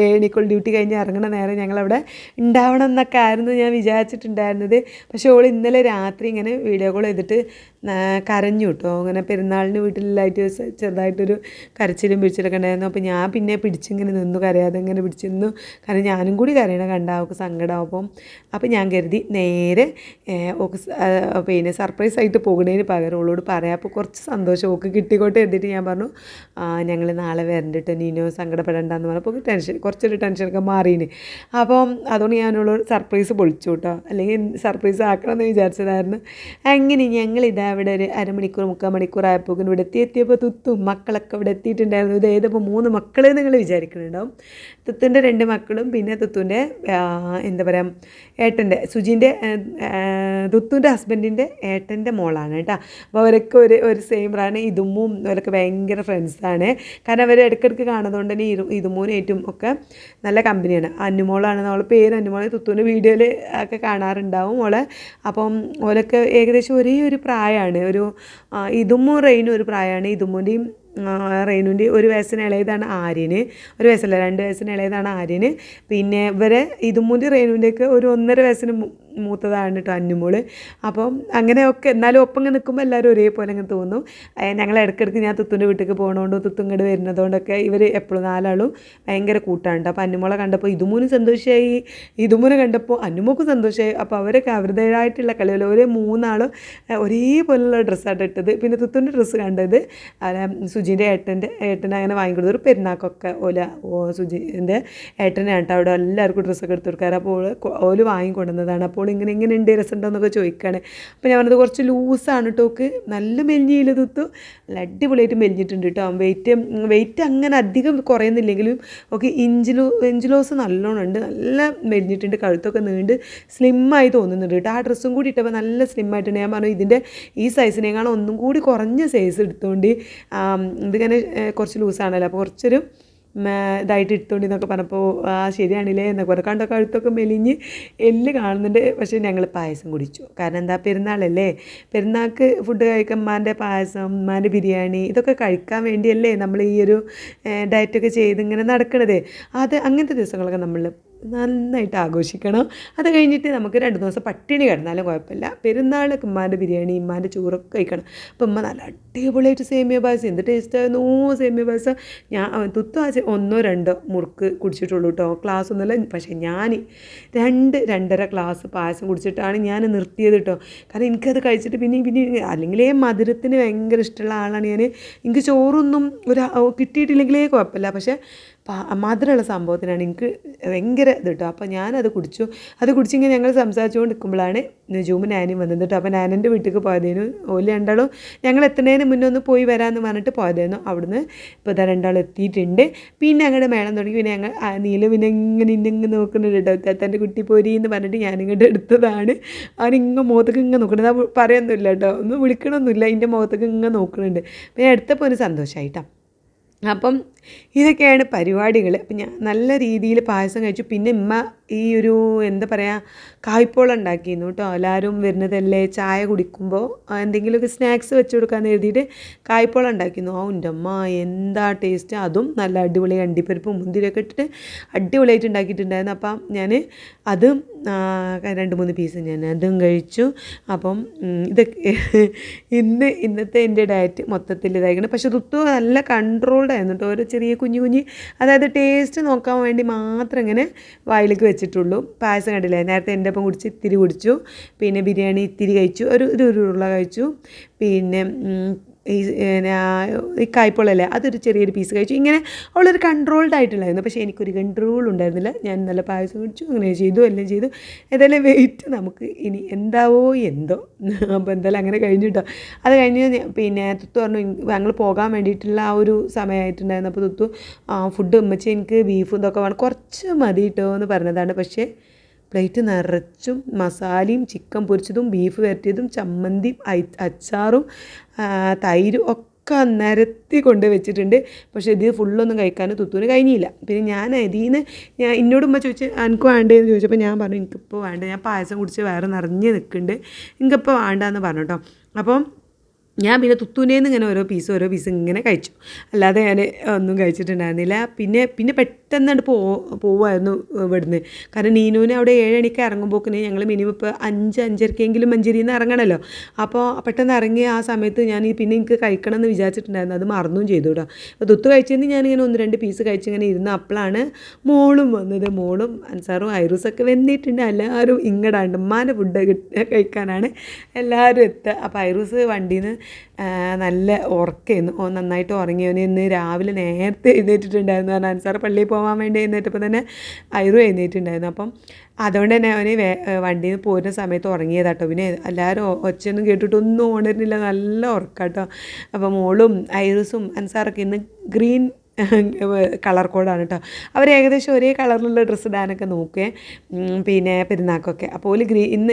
7 മണിക്കുള്ള ഡ്യൂട്ടി കഴിഞ്ഞ് ഇറങ്ങണ നേരം ഞങ്ങളവിടെ ഉണ്ടാവണം എന്നൊക്കെ ആയിരുന്നു ഞാൻ വിചാരിച്ചിട്ടുണ്ടായിരുന്നത്. പക്ഷേ അവൾ ഇന്നലെ രാത്രി ഇങ്ങനെ വീഡിയോ കോൾ ചെയ്തിട്ട് കരഞ്ഞു കേട്ടോ. അങ്ങനെ പെരുന്നാളിന് വീട്ടിലായിട്ട് ചെറുതായിട്ടൊരു കരച്ചിലും പിടിച്ചിലൊക്കെ ഉണ്ടായിരുന്നു. അപ്പോൾ ഞാൻ പിന്നെ പിടിച്ചിങ്ങനെ നിന്നു, കരയാതെ ഇങ്ങനെ പിടിച്ച് നിന്നു. കാരണം ഞാനും കൂടി കരയണം കണ്ട അവൾക്ക് സങ്കടമാകുമ്പം. അപ്പോൾ ഞാൻ കരുതി നേരെ ഓക്ക് പിന്നെ സർപ്രൈസായിട്ട് പോകണേന് പകരം അവളോട് പറയാം. അപ്പോൾ കുറച്ച് സന്തോഷം ഓക്ക് കിട്ടിക്കോട്ടെ എഴുതിയിട്ട് ഞാൻ പറഞ്ഞു ഞങ്ങൾ നാളെ വരണ്ടിട്ട് നീനോ സങ്കടപ്പെടണ്ടെന്ന് പറഞ്ഞപ്പോൾ കുറച്ചൊരു ടെൻഷനൊക്കെ മാറീന്. അപ്പം അതുകൊണ്ട് ഞാനോളോട് സർപ്രൈസ് പൊളിച്ചു കേട്ടോ. അല്ലെങ്കിൽ സർപ്രൈസ് ആക്കണമെന്ന് വിചാരിച്ചതായിരുന്നു. അങ്ങനെ ഞങ്ങളിതാ ഇവിടെ ഒരു 3 മണിക്കൂർ ആയപ്പോൾ ഇവിടെ എത്തിയപ്പോൾ തുത്തും മക്കളൊക്കെ ഇവിടെ എത്തിയിട്ടുണ്ടായിരുന്നു. ഇത് ഏതപ്പോൾ 3 മക്കളെ നിങ്ങൾ വിചാരിക്കുന്നുണ്ടാവും. തുത്തുൻ്റെ 2 മക്കളും പിന്നെ തുത്തുൻ്റെ എന്താ പറയുക ഏട്ടൻ്റെ സുജീൻ്റെ തുത്തുൻ്റെ ഹസ്ബൻഡിൻ്റെ ഏട്ടൻ്റെ മോളാണ് കേട്ടോ. അപ്പോൾ അവരൊക്കെ ഒരു സെയിം റാണ്. ഇതുമ്മും അവരൊക്കെ ഭയങ്കര ഫ്രണ്ട്സാണ്. കാരണം അവർ ഇടയ്ക്കിടയ്ക്ക് കാണുന്നതുകൊണ്ട് തന്നെ ഇതുമൂനായിട്ടും ഒക്കെ നല്ല കമ്പനിയാണ്. അന്നുമോളാണ് അവളുടെ പേര്. അന്നുമോളെ തുത്തുവിൻ്റെ വീഡിയോയിൽ ഒക്കെ കാണാറുണ്ടാവും ഓളെ. അപ്പം ഓലൊക്കെ ഏകദേശം ഒരേ ഒരു പ്രായമാണ്. ഒരു ഇതുമ്മും റെയിനും ഒരു പ്രായമാണ്. ഇതുമ്മുൻ്റെയും റെയിനുൻ്റെ 1 വയസ്സിന് ഇളയതാണ് ആര്യന്. 1 വയസ്സല്ല 2 വയസ്സിന് ഇളയതാണ് ആര്യന്. പിന്നെ ഇവരെ ഇതുമ്മുൻ്റെ റെയിനുൻ്റെയൊക്കെ ഒരു 1.5 വയസ്സിന് മൂത്തതാണ് കേട്ടോ അന്നുമോള്. അപ്പം അങ്ങനെയൊക്കെ എന്നാലും ഒപ്പം ഇങ്ങനെ നിൽക്കുമ്പോൾ എല്ലാവരും ഒരേപോലെ അങ്ങനെ തോന്നും. ഞങ്ങൾ ഇടയ്ക്കിടയ്ക്ക് ഞാൻ തുത്തുൻ്റെ വീട്ടിലേക്ക് പോകണോണ്ടും തുത്തും ഇങ്ങോട്ട് വരുന്നതുകൊണ്ടൊക്കെ ഇവർ എപ്പോഴും 4 ആളും ഭയങ്കര കൂട്ടാണ്. അപ്പോൾ അന്നുമോളെ കണ്ടപ്പോൾ ഇതുമൂനും സന്തോഷമായി, ഇതുമൂനെ കണ്ടപ്പോൾ അന്നുമോക്കും സന്തോഷമായി. അപ്പോൾ അവരൊക്കെ അവരുടേതായിട്ടുള്ള കളികൾ ഒരു 3 ആളും ഒരേപോലെയുള്ള ഡ്രസ്സാണ് ഇട്ടത്. പിന്നെ തുത്തുൻ്റെ ഡ്രസ്സ് കണ്ടത് സുജീൻ്റെ ഏട്ടനെ അങ്ങനെ വാങ്ങിക്കൊടുത്തു. ഒരു പെരുന്നാക്കൊക്കെ സുജീൻ്റെ ഏട്ടനാണ് കേട്ടോ അവിടെ എല്ലാവർക്കും ഡ്രസ്സൊക്കെ എടുത്ത് കൊടുക്കാറ്. അപ്പോൾ ഓല് വാങ്ങിക്കൊണ്ടുവന്നതാണ്. അപ്പോൾ ഇങ്ങനെ ഉണ്ട് രസമുണ്ടോയെന്നൊക്കെ ചോദിക്കുകയാണ്. അപ്പോൾ ഞാൻ പറഞ്ഞത് കുറച്ച് ലൂസാണ് കേട്ടോക്ക്. നല്ല മെലിഞ്ഞില്ല തുത്തു, നല്ല അടിപൊളിയായിട്ട് മെലിഞ്ഞിട്ടുണ്ട് കേട്ടോ. വെയിറ്റ് അങ്ങനെ അധികം കുറയുന്നില്ലെങ്കിലും ഓക്കെ ഇഞ്ച് ലോസ് നല്ലോണം ഉണ്ട്. നല്ല മെലിഞ്ഞിട്ടുണ്ട്, കഴുത്തൊക്കെ നീണ്ട് സ്ലിമ്മായി തോന്നുന്നുണ്ട് കേട്ടോ. ആ ഡ്രസ്സും കൂടി ഇട്ടപ്പോൾ നല്ല സ്ലിമ്മായിട്ടുണ്ട്. ഞാൻ പറഞ്ഞു ഇതിൻ്റെ ഈ സൈസിനേക്കാളും ഒന്നും കൂടി കുറഞ്ഞ സൈസ് എടുത്തുകൊണ്ട് ഇതിങ്ങനെ കുറച്ച് ലൂസാണല്ലോ, അപ്പോൾ കുറച്ചൊരു ഇതായിട്ട് എടുത്തോണ്ടി എന്നൊക്കെ പറഞ്ഞപ്പോൾ ശരിയാണില്ലേ എന്നൊക്കെ പറഞ്ഞു. കണ്ടോ കഴുത്തൊക്കെ മെലിഞ്ഞ് എല്ല് കാണുന്നുണ്ട്. പക്ഷേ ഞങ്ങൾ പായസം കുടിച്ചു. കാരണം എന്താ പെരുന്നാളല്ലേ, പെരുന്നാൾക്ക് ഫുഡ് കഴിക്കാൻ ഉമ്മാൻ്റെ പായസം ഉമ്മാൻ്റെ ബിരിയാണി ഇതൊക്കെ കഴിക്കാൻ വേണ്ടിയല്ലേ നമ്മൾ ഈ ഒരു ഡയറ്റൊക്കെ ചെയ്ത് ഇങ്ങനെ നടക്കണത്. അങ്ങനത്തെ ദിവസങ്ങളൊക്കെ നമ്മൾ നന്നായിട്ട് ആഘോഷിക്കണം. അത് കഴിഞ്ഞിട്ട് നമുക്ക് 2 ദിവസം പട്ടിണി കിടന്നാലും കുഴപ്പമില്ല. പെരുന്നാളൊക്കെ ഉമ്മാൻ്റെ ബിരിയാണി ഉമ്മാൻ്റെ ചോറൊക്കെ കഴിക്കണം. അപ്പോൾ ഉമ്മ നല്ല അടിപൊളിയായിട്ട് സേമിയ പായസം എന്ത് ടേസ്റ്റായിരുന്നു സേമിയ പായസം. ഞാൻ തുത്തു 1-2 മുറുക്ക് കുടിച്ചിട്ടുള്ളൂ കേട്ടോ, ക്ലാസ് ഒന്നുമില്ല. പക്ഷേ ഞാൻ 2-2.5 ഗ്ലാസ് പായസം കുടിച്ചിട്ടാണ് ഞാൻ നിർത്തിയത് കേട്ടോ. കാരണം എനിക്കത് കഴിച്ചിട്ട് പിന്നെ അല്ലെങ്കിലേ മധുരത്തിന് ഭയങ്കര ഇഷ്ടമുള്ള ആളാണ് ഞാൻ. എനിക്ക് ചോറൊന്നും കിട്ടിയിട്ടില്ലെങ്കിലേ കുഴപ്പമില്ല, പക്ഷേ മധുരമുള്ള സംഭവത്തിനാണ് എനിക്ക് ഭയങ്കര ഇത് കേട്ടോ. അപ്പോൾ ഞാനത് കുടിച്ചു. അത് കുടിച്ചിങ്ങനെ ഞങ്ങൾ സംസാരിച്ചുകൊണ്ട് നിൽക്കുമ്പോഴാണ് നജൂമും നാനും വന്നത് കേട്ടോ. അപ്പോൾ നാനൻ്റെ വീട്ടിലേക്ക് പോയതേനു. ഓല് 2 ആളും ഞങ്ങൾ എത്തുന്നതിന് മുന്നേ ഒന്ന് പോയി വരാമെന്ന് പറഞ്ഞിട്ട് പോയതായിരുന്നു. അവിടുന്ന് ഇപ്പോൾ 2 ആൾ എത്തിയിട്ടുണ്ട്. പിന്നെ അങ്ങോട്ട് മേളം തുടങ്ങി. പിന്നെ ഞങ്ങൾ നീല പിന്നെ ഇങ്ങനെ നോക്കുന്നുണ്ട് കേട്ടോ. തൻ്റെ കുട്ടി പോരി എന്ന് പറഞ്ഞിട്ട് ഞാനിങ്ങോട്ട് എടുത്തതാണ്. അവനിങ്ങനെ മുഖത്തേക്ക് ഇങ്ങനെ നോക്കുന്നുണ്ട്. അത് പറയുന്നില്ല കേട്ടോ, ഒന്നും വിളിക്കണമൊന്നുമില്ല, എൻ്റെ മുഖത്തേക്ക് ഇങ്ങനെ നോക്കുന്നുണ്ട്. അപ്പോൾ ഞാൻ എടുത്തപ്പോൾ ഒരു സന്തോഷമായിട്ടോ. അപ്പം ഇതൊക്കെയാണ് പരിപാടികൾ. അപ്പം ഞാൻ നല്ല രീതിയിൽ പായസം കഴിച്ചു. പിന്നെ ഉമ്മ ഈ ഒരു എന്താ പറയുക കായ്പോളം ഉണ്ടാക്കിയിരുന്നു കേട്ടോ. എല്ലാവരും വരുന്നതല്ലേ, ചായ കുടിക്കുമ്പോൾ എന്തെങ്കിലുമൊക്കെ സ്നാക്സ് വെച്ച് കൊടുക്കാമെന്ന് എഴുതിയിട്ട് കായ്പോളം ഉണ്ടാക്കിയിരുന്നു. എൻ്റെ അമ്മ എന്താ ടേസ്റ്റ്. അതും നല്ല അടിപൊളി അണ്ടിപ്പരിപ്പും മുന്തിരിയൊക്കെ ഇട്ടിട്ട് അടിപൊളിയായിട്ട് ഉണ്ടാക്കിയിട്ടുണ്ടായിരുന്നു. അപ്പം ഞാൻ അതും 2-3 പീസ് ഞാൻ അതും കഴിച്ചു. അപ്പം ഇതൊക്കെ ഇന്നത്തെ എൻ്റെ ഡയറ്റ് മൊത്തത്തിൽ ഇതായിരിക്കണം. പക്ഷെ തുത്തു നല്ല കൺട്രോൾഡ് ആയിരുന്നു കേട്ടോ. ഒരു ചെറിയ കുഞ്ഞു അതായത് ടേസ്റ്റ് നോക്കാൻ വേണ്ടി മാത്രം ഇങ്ങനെ വായിലേക്ക് വെച്ചിട്ടുള്ളൂ. പായസം കണ്ടില്ലേ, നേരത്തെ എൻ്റെ ഒപ്പം കുടിച്ച് ഇത്തിരി കുടിച്ചു. പിന്നെ ബിരിയാണി ഇത്തിരി കഴിച്ചു, ഒരു ഉരുള കഴിച്ചു. പിന്നെ ഈ കായ്പോളല്ലേ അതൊരു ചെറിയൊരു പീസ് കഴിച്ചു. ഇങ്ങനെ അവളൊരു കൺട്രോൾഡ് ആയിട്ടുണ്ടായിരുന്നു. പക്ഷേ എനിക്കൊരു കൺട്രോൾ ഉണ്ടായിരുന്നില്ല. ഞാൻ നല്ല പായസം കുടിച്ചു, അങ്ങനെ ചെയ്തു, എല്ലാം ചെയ്തു. ഏതായാലും വെയിറ്റ് നമുക്ക് ഇനി എന്താവോ എന്തോ. അപ്പോൾ എന്തായാലും അങ്ങനെ കഴിഞ്ഞു കേട്ടോ. അത് കഴിഞ്ഞ് പിന്നെ തുത്തു പറഞ്ഞു ഞങ്ങൾ പോകാൻ വേണ്ടിയിട്ടുള്ള ആ ഒരു സമയമായിട്ടുണ്ടായിരുന്നു. അപ്പോൾ തുത്തു ഫുഡ് ഉമ്മച്ചി എനിക്ക് ബീഫും ഇതൊക്കെ വേണം, കുറച്ച് മതി കേട്ടോ എന്ന് പറഞ്ഞതാണ്. പക്ഷേ പ്ലേറ്റ് നിറച്ചും മസാലയും ചിക്കൻ പൊരിച്ചതും ബീഫ് വരട്ടിയതും ചമ്മന്തിയും അച്ചാറും തൈരും ഒക്കെ ഒക്കെ നിരത്തി കൊണ്ട് വെച്ചിട്ടുണ്ട്. പക്ഷേ ഇത് ഫുള്ളൊന്നും കഴിക്കാൻ തുത്തൂന് കഴിഞ്ഞില്ല. പിന്നെ ഞാൻ ഇതിന്ന് എന്നോട് ഉമ്മ ചോദിച്ചു എനിക്ക് വേണ്ടതെന്ന് ചോദിച്ചപ്പോൾ ഞാൻ പറഞ്ഞു എനിക്കിപ്പോൾ വേണ്ട, ഞാൻ പായസം കുടിച്ച് വയറ് നിറഞ്ഞ് നിൽക്കുന്നുണ്ട്, എനിക്കിപ്പോൾ വേണ്ടാന്ന് പറഞ്ഞു കേട്ടോ. അപ്പം ഞാൻ പിന്നെ തുത്തൂനേന്ന് ഇങ്ങനെ ഓരോ പീസ് ഇങ്ങനെ കഴിച്ചു, അല്ലാതെ ഞാൻ ഒന്നും കഴിച്ചിട്ടുണ്ടായിരുന്നില്ല. പിന്നെ പെട്ടെന്നാണ്ട് പോവുമായിരുന്നു ഇവിടുന്ന്. കാരണം നീനുവിന് അവിടെ 7 മണിക്ക് ഇറങ്ങുമ്പോക്കിന് ഞങ്ങൾ മിനിമം ഇപ്പോൾ 5-5:30 മഞ്ചേരിയിൽ നിന്ന് ഇറങ്ങണമല്ലോ. അപ്പോൾ പെട്ടെന്ന് ഇറങ്ങിയ ആ സമയത്ത് ഞാൻ പിന്നെ എനിക്ക് കഴിക്കണം എന്ന് വിചാരിച്ചിട്ടുണ്ടായിരുന്നു, അത് മറന്നും ചെയ്തു കേട്ടോ. അപ്പോൾ തുത്ത് കഴിച്ചെന്ന് ഞാനിങ്ങനെ 1-2 പീസ് കഴിച്ചിങ്ങനെ ഇരുന്ന് അപ്പോഴാണ് മോളും വന്നത്. മോളും അൻസാറും ഐറൂസൊക്കെ വന്നിട്ടുണ്ട്. എല്ലാവരും ഇങ്ങടാണ്ട് ഉമ്മാൻ്റെ ഫുഡ് കഴിക്കാനാണ് എല്ലാവരും എത്തുക. അപ്പോൾ ഐറൂസ് വണ്ടിയിൽ നിന്ന് നല്ല ഉറക്കമായിരുന്നു, നന്നായിട്ട് ഉറങ്ങിയവന്. ഇന്ന് രാവിലെ നേരത്തെ എഴുന്നേറ്റിട്ടുണ്ടായിരുന്നു. കാരണം അൻസാർ പള്ളിയിൽ പോകാൻ വേണ്ടി എഴുന്നേറ്റപ്പോൾ തന്നെ ഐറു എഴുന്നേറ്റുണ്ടായിരുന്നു. അപ്പം അതുകൊണ്ട് തന്നെ അവന് വണ്ടിയിൽ നിന്ന് പോരുന്ന സമയത്ത് ഉറങ്ങിയതാട്ടോ. പിന്നെ എല്ലാവരും ഒച്ചയൊന്നും കേട്ടിട്ടൊന്നും ഉണരുന്നില്ല, നല്ല ഉറക്കാട്ടോ. അപ്പോൾ മോളും ഐറൂസും അൻസാറൊക്കെ ഇന്ന് ഗ്രീൻ കളർ കോഡാണ് കേട്ടോ. അവർ ഏകദേശം ഒരേ കളറിലുള്ള ഡ്രസ്സ് ഇടാനൊക്കെ നോക്കേ പിന്നെ പെരുന്നാക്കൊക്കെ. അപ്പോൾ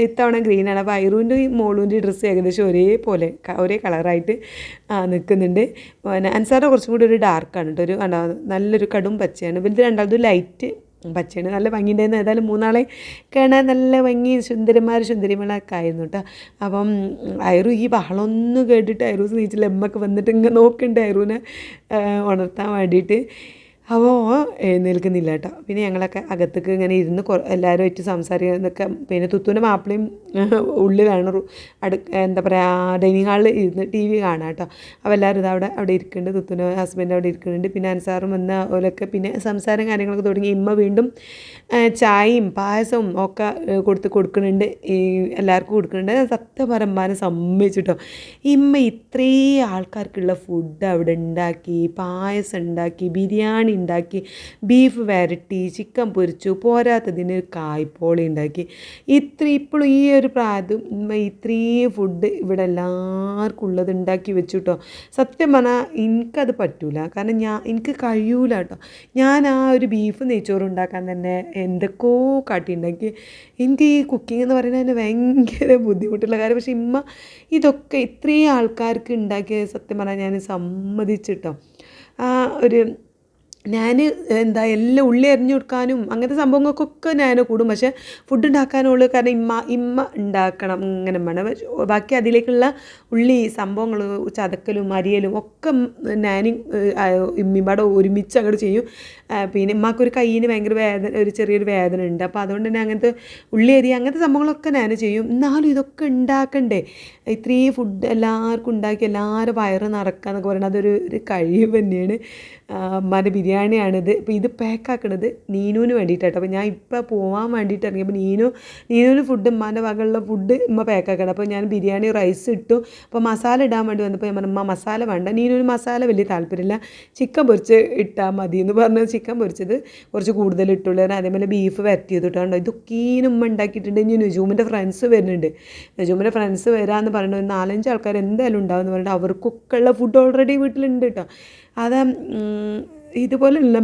ഇത്തവണ ഗ്രീനാണ്. അപ്പോൾ ഐറുവിൻ്റെ മോളുവിൻ്റെ ഡ്രസ്സ് ഏകദേശം ഒരേ കളറായിട്ട് നിൽക്കുന്നുണ്ട്. പിന്നെ അൻസാറിൻ്റെ കുറച്ചും കൂടി ഒരു ഡാർക്കാണ് കേട്ടോ, ഒരു നല്ലൊരു കടും പച്ചയാണ്. വലുത് രണ്ടാമത് ലൈറ്റ് പച്ചയാണ്. നല്ല ഭംഗിയുണ്ടായിരുന്നു. ഏതായാലും 3 ആളെ കാണാൻ നല്ല ഭംഗി, സുന്ദരിമാളൊക്കെ ആയിരുന്നു കേട്ടോ. അപ്പം ഐറു ഈ ബഹളമൊന്നും കേട്ടിട്ട് ഐറൂസ് നീച്ചില്ല, എമ്മൊക്കെ വന്നിട്ട് ഇങ്ങനെ നോക്കുന്നുണ്ട് ഐറൂനെ ഉണർത്താൻ വേണ്ടിയിട്ട്. അപ്പോൾ എഴുന്നേൽക്കുന്നില്ല കേട്ടോ. പിന്നെ ഞങ്ങളൊക്കെ അകത്തേക്ക് ഇങ്ങനെ ഇരുന്ന് എല്ലാവരുമായിട്ട് സംസാരിക്കുന്നതൊക്കെ. പിന്നെ തുത്തൂൻ്റെ മാപ്പിളയും ഉള്ളിലാണ് എന്താ പറയുക ഡൈനിങ് ഹാളിൽ ഇരുന്ന് TV കാണാം കേട്ടോ. അപ്പോൾ എല്ലാവരും അവിടെ ഇരിക്കുന്നുണ്ട്, തുത്തൂൻ്റെ ഹസ്ബൻഡ് അവിടെ ഇരിക്കുന്നുണ്ട്. പിന്നെ അൻസാറും വന്ന ഓലൊക്കെ പിന്നെ സംസാരം കാര്യങ്ങളൊക്കെ തുടങ്ങി. ഇമ്മ വീണ്ടും ചായയും പായസവും ഒക്കെ കൊടുക്കുന്നുണ്ട്, എല്ലാവർക്കും കൊടുക്കുന്നുണ്ട്. സത്യം പറമ്പാനെ സമ്മതിച്ചിട്ടോ. ഇമ്മ ഇത്രയും ആൾക്കാർക്കുള്ള ഫുഡ് അവിടെ ഉണ്ടാക്കി, പായസം ഉണ്ടാക്കി, ബിരിയാണി ഉണ്ടാക്കി, ബീഫ് വരട്ടി, ചിക്കൻ പൊരിച്ചു, പോരാത്തതിന് കായ്പോളി ഉണ്ടാക്കി. ഇപ്പോഴും ഈ ഒരു പ്രായത്തും ഇത്രയും ഫുഡ് ഇവിടെ എല്ലാവർക്കും ഉള്ളത് ഉണ്ടാക്കി വെച്ചു കേട്ടോ. സത്യം പറഞ്ഞാൽ എനിക്കത് പറ്റൂല, കാരണം എനിക്ക് കഴിയൂല കേട്ടോ. ഞാൻ ആ ഒരു ബീഫ് നെയ്ച്ചോറ് ഉണ്ടാക്കാൻ തന്നെ എന്തൊക്കെയോ കാട്ടിയുണ്ടാക്കി. എനിക്ക് ഈ കുക്കിംഗ് എന്ന് പറയുന്നത് തന്നെ ഭയങ്കര ബുദ്ധിമുട്ടുള്ള കാര്യം. പക്ഷേ ഇതൊക്കെ ഇത്രയും ആൾക്കാർക്ക് ഉണ്ടാക്കിയ സത്യം പറഞ്ഞാൽ ഞാൻ സമ്മതിച്ചിട്ടോ. ഞാൻ എല്ലാം ഉള്ളി അരിഞ്ഞു കൊടുക്കാനും അങ്ങനത്തെ സംഭവങ്ങൾക്കൊക്കെ ഞാൻ കൂടും. പക്ഷേ ഫുഡ് ഉണ്ടാക്കാനുള്ളൂ, കാരണം ഇമ്മ ഉണ്ടാക്കണം ഇങ്ങനെ വേണം. ബാക്കി അതിലേക്കുള്ള ഉള്ളി സംഭവങ്ങൾ ചതക്കലും അരിയലും ഒക്കെ ഞാൻ ഇമ്മിമ്പാടെ ഒരുമിച്ച് അങ്ങോട്ട് ചെയ്യും. പിന്നെ ഇമ്മക്കൊരു കയ്യിന് ഭയങ്കര ചെറിയൊരു വേദന ഉണ്ട്. അപ്പോൾ അതുകൊണ്ട് തന്നെ അങ്ങനത്തെ ഉള്ളി അരി അങ്ങനത്തെ സംഭവങ്ങളൊക്കെ ഞാൻ ചെയ്യും. എന്നാലും ഇതൊക്കെ ഉണ്ടാക്കണ്ടേ, ഇത്രയും ഫുഡ് എല്ലാവർക്കും ഉണ്ടാക്കി എല്ലാവരും വയറ് നിറക്കുക എന്നൊക്കെ പറയുന്നത് അതൊരു കഴിവ് തന്നെയാണ്. അമ്മാൻ്റെ ബിരിയാണിയാണിത്. ഇപ്പോൾ ഇത് പാക്കാക്കണത് നീനുവിന് വേണ്ടിയിട്ടാട്ടോ. അപ്പോൾ ഞാൻ ഇപ്പോൾ പോകാൻ വേണ്ടിയിട്ട് ഇറങ്ങിയപ്പോൾ നീനുവിന് ഫുഡ് ഉമ്മാൻ്റെ വകയുള്ള ഫുഡ് ഉമ്മ പാക്കാക്കണം. അപ്പോൾ ഞാൻ ബിരിയാണി റൈസ് ഇട്ടു. അപ്പോൾ മസാല ഇടാൻ വേണ്ടി വന്നപ്പോൾ ഞാൻ പറഞ്ഞു ഉമ്മ മസാല വേണ്ട, നീനുവിന് മസാല വലിയ താല്പര്യമില്ല, ചിക്കൻ പൊരിച്ച് ഇട്ടാൽ മതി എന്ന് പറഞ്ഞ് ചിക്കൻ പൊരിച്ചത് കുറച്ച് കൂടുതൽ ഇട്ടുള്ളൂ. അതേപോലെ ബീഫ് വരട്ടിയത് ഇട്ടുണ്ടോ. ഇതൊക്കെയും ഉമ്മ ഉണ്ടാക്കിയിട്ടുണ്ട്. ഇനി നുജൂമിൻ്റെ ഫ്രണ്ട്സ് വരുന്നുണ്ട്, നുജൂമിൻ്റെ ഫ്രണ്ട്സ് വരാമെന്ന് പറയുന്നത് ഒരു 4-5 ആൾക്കാർ എന്തായാലും ഉണ്ടാവും എന്ന് പറഞ്ഞിട്ട് അവർക്കൊക്കെ ഉള്ള ഫുഡ് ഓൾറെഡി വീട്ടിലുണ്ട് കേട്ടോ. അത് ഇതുപോലെയുള്ള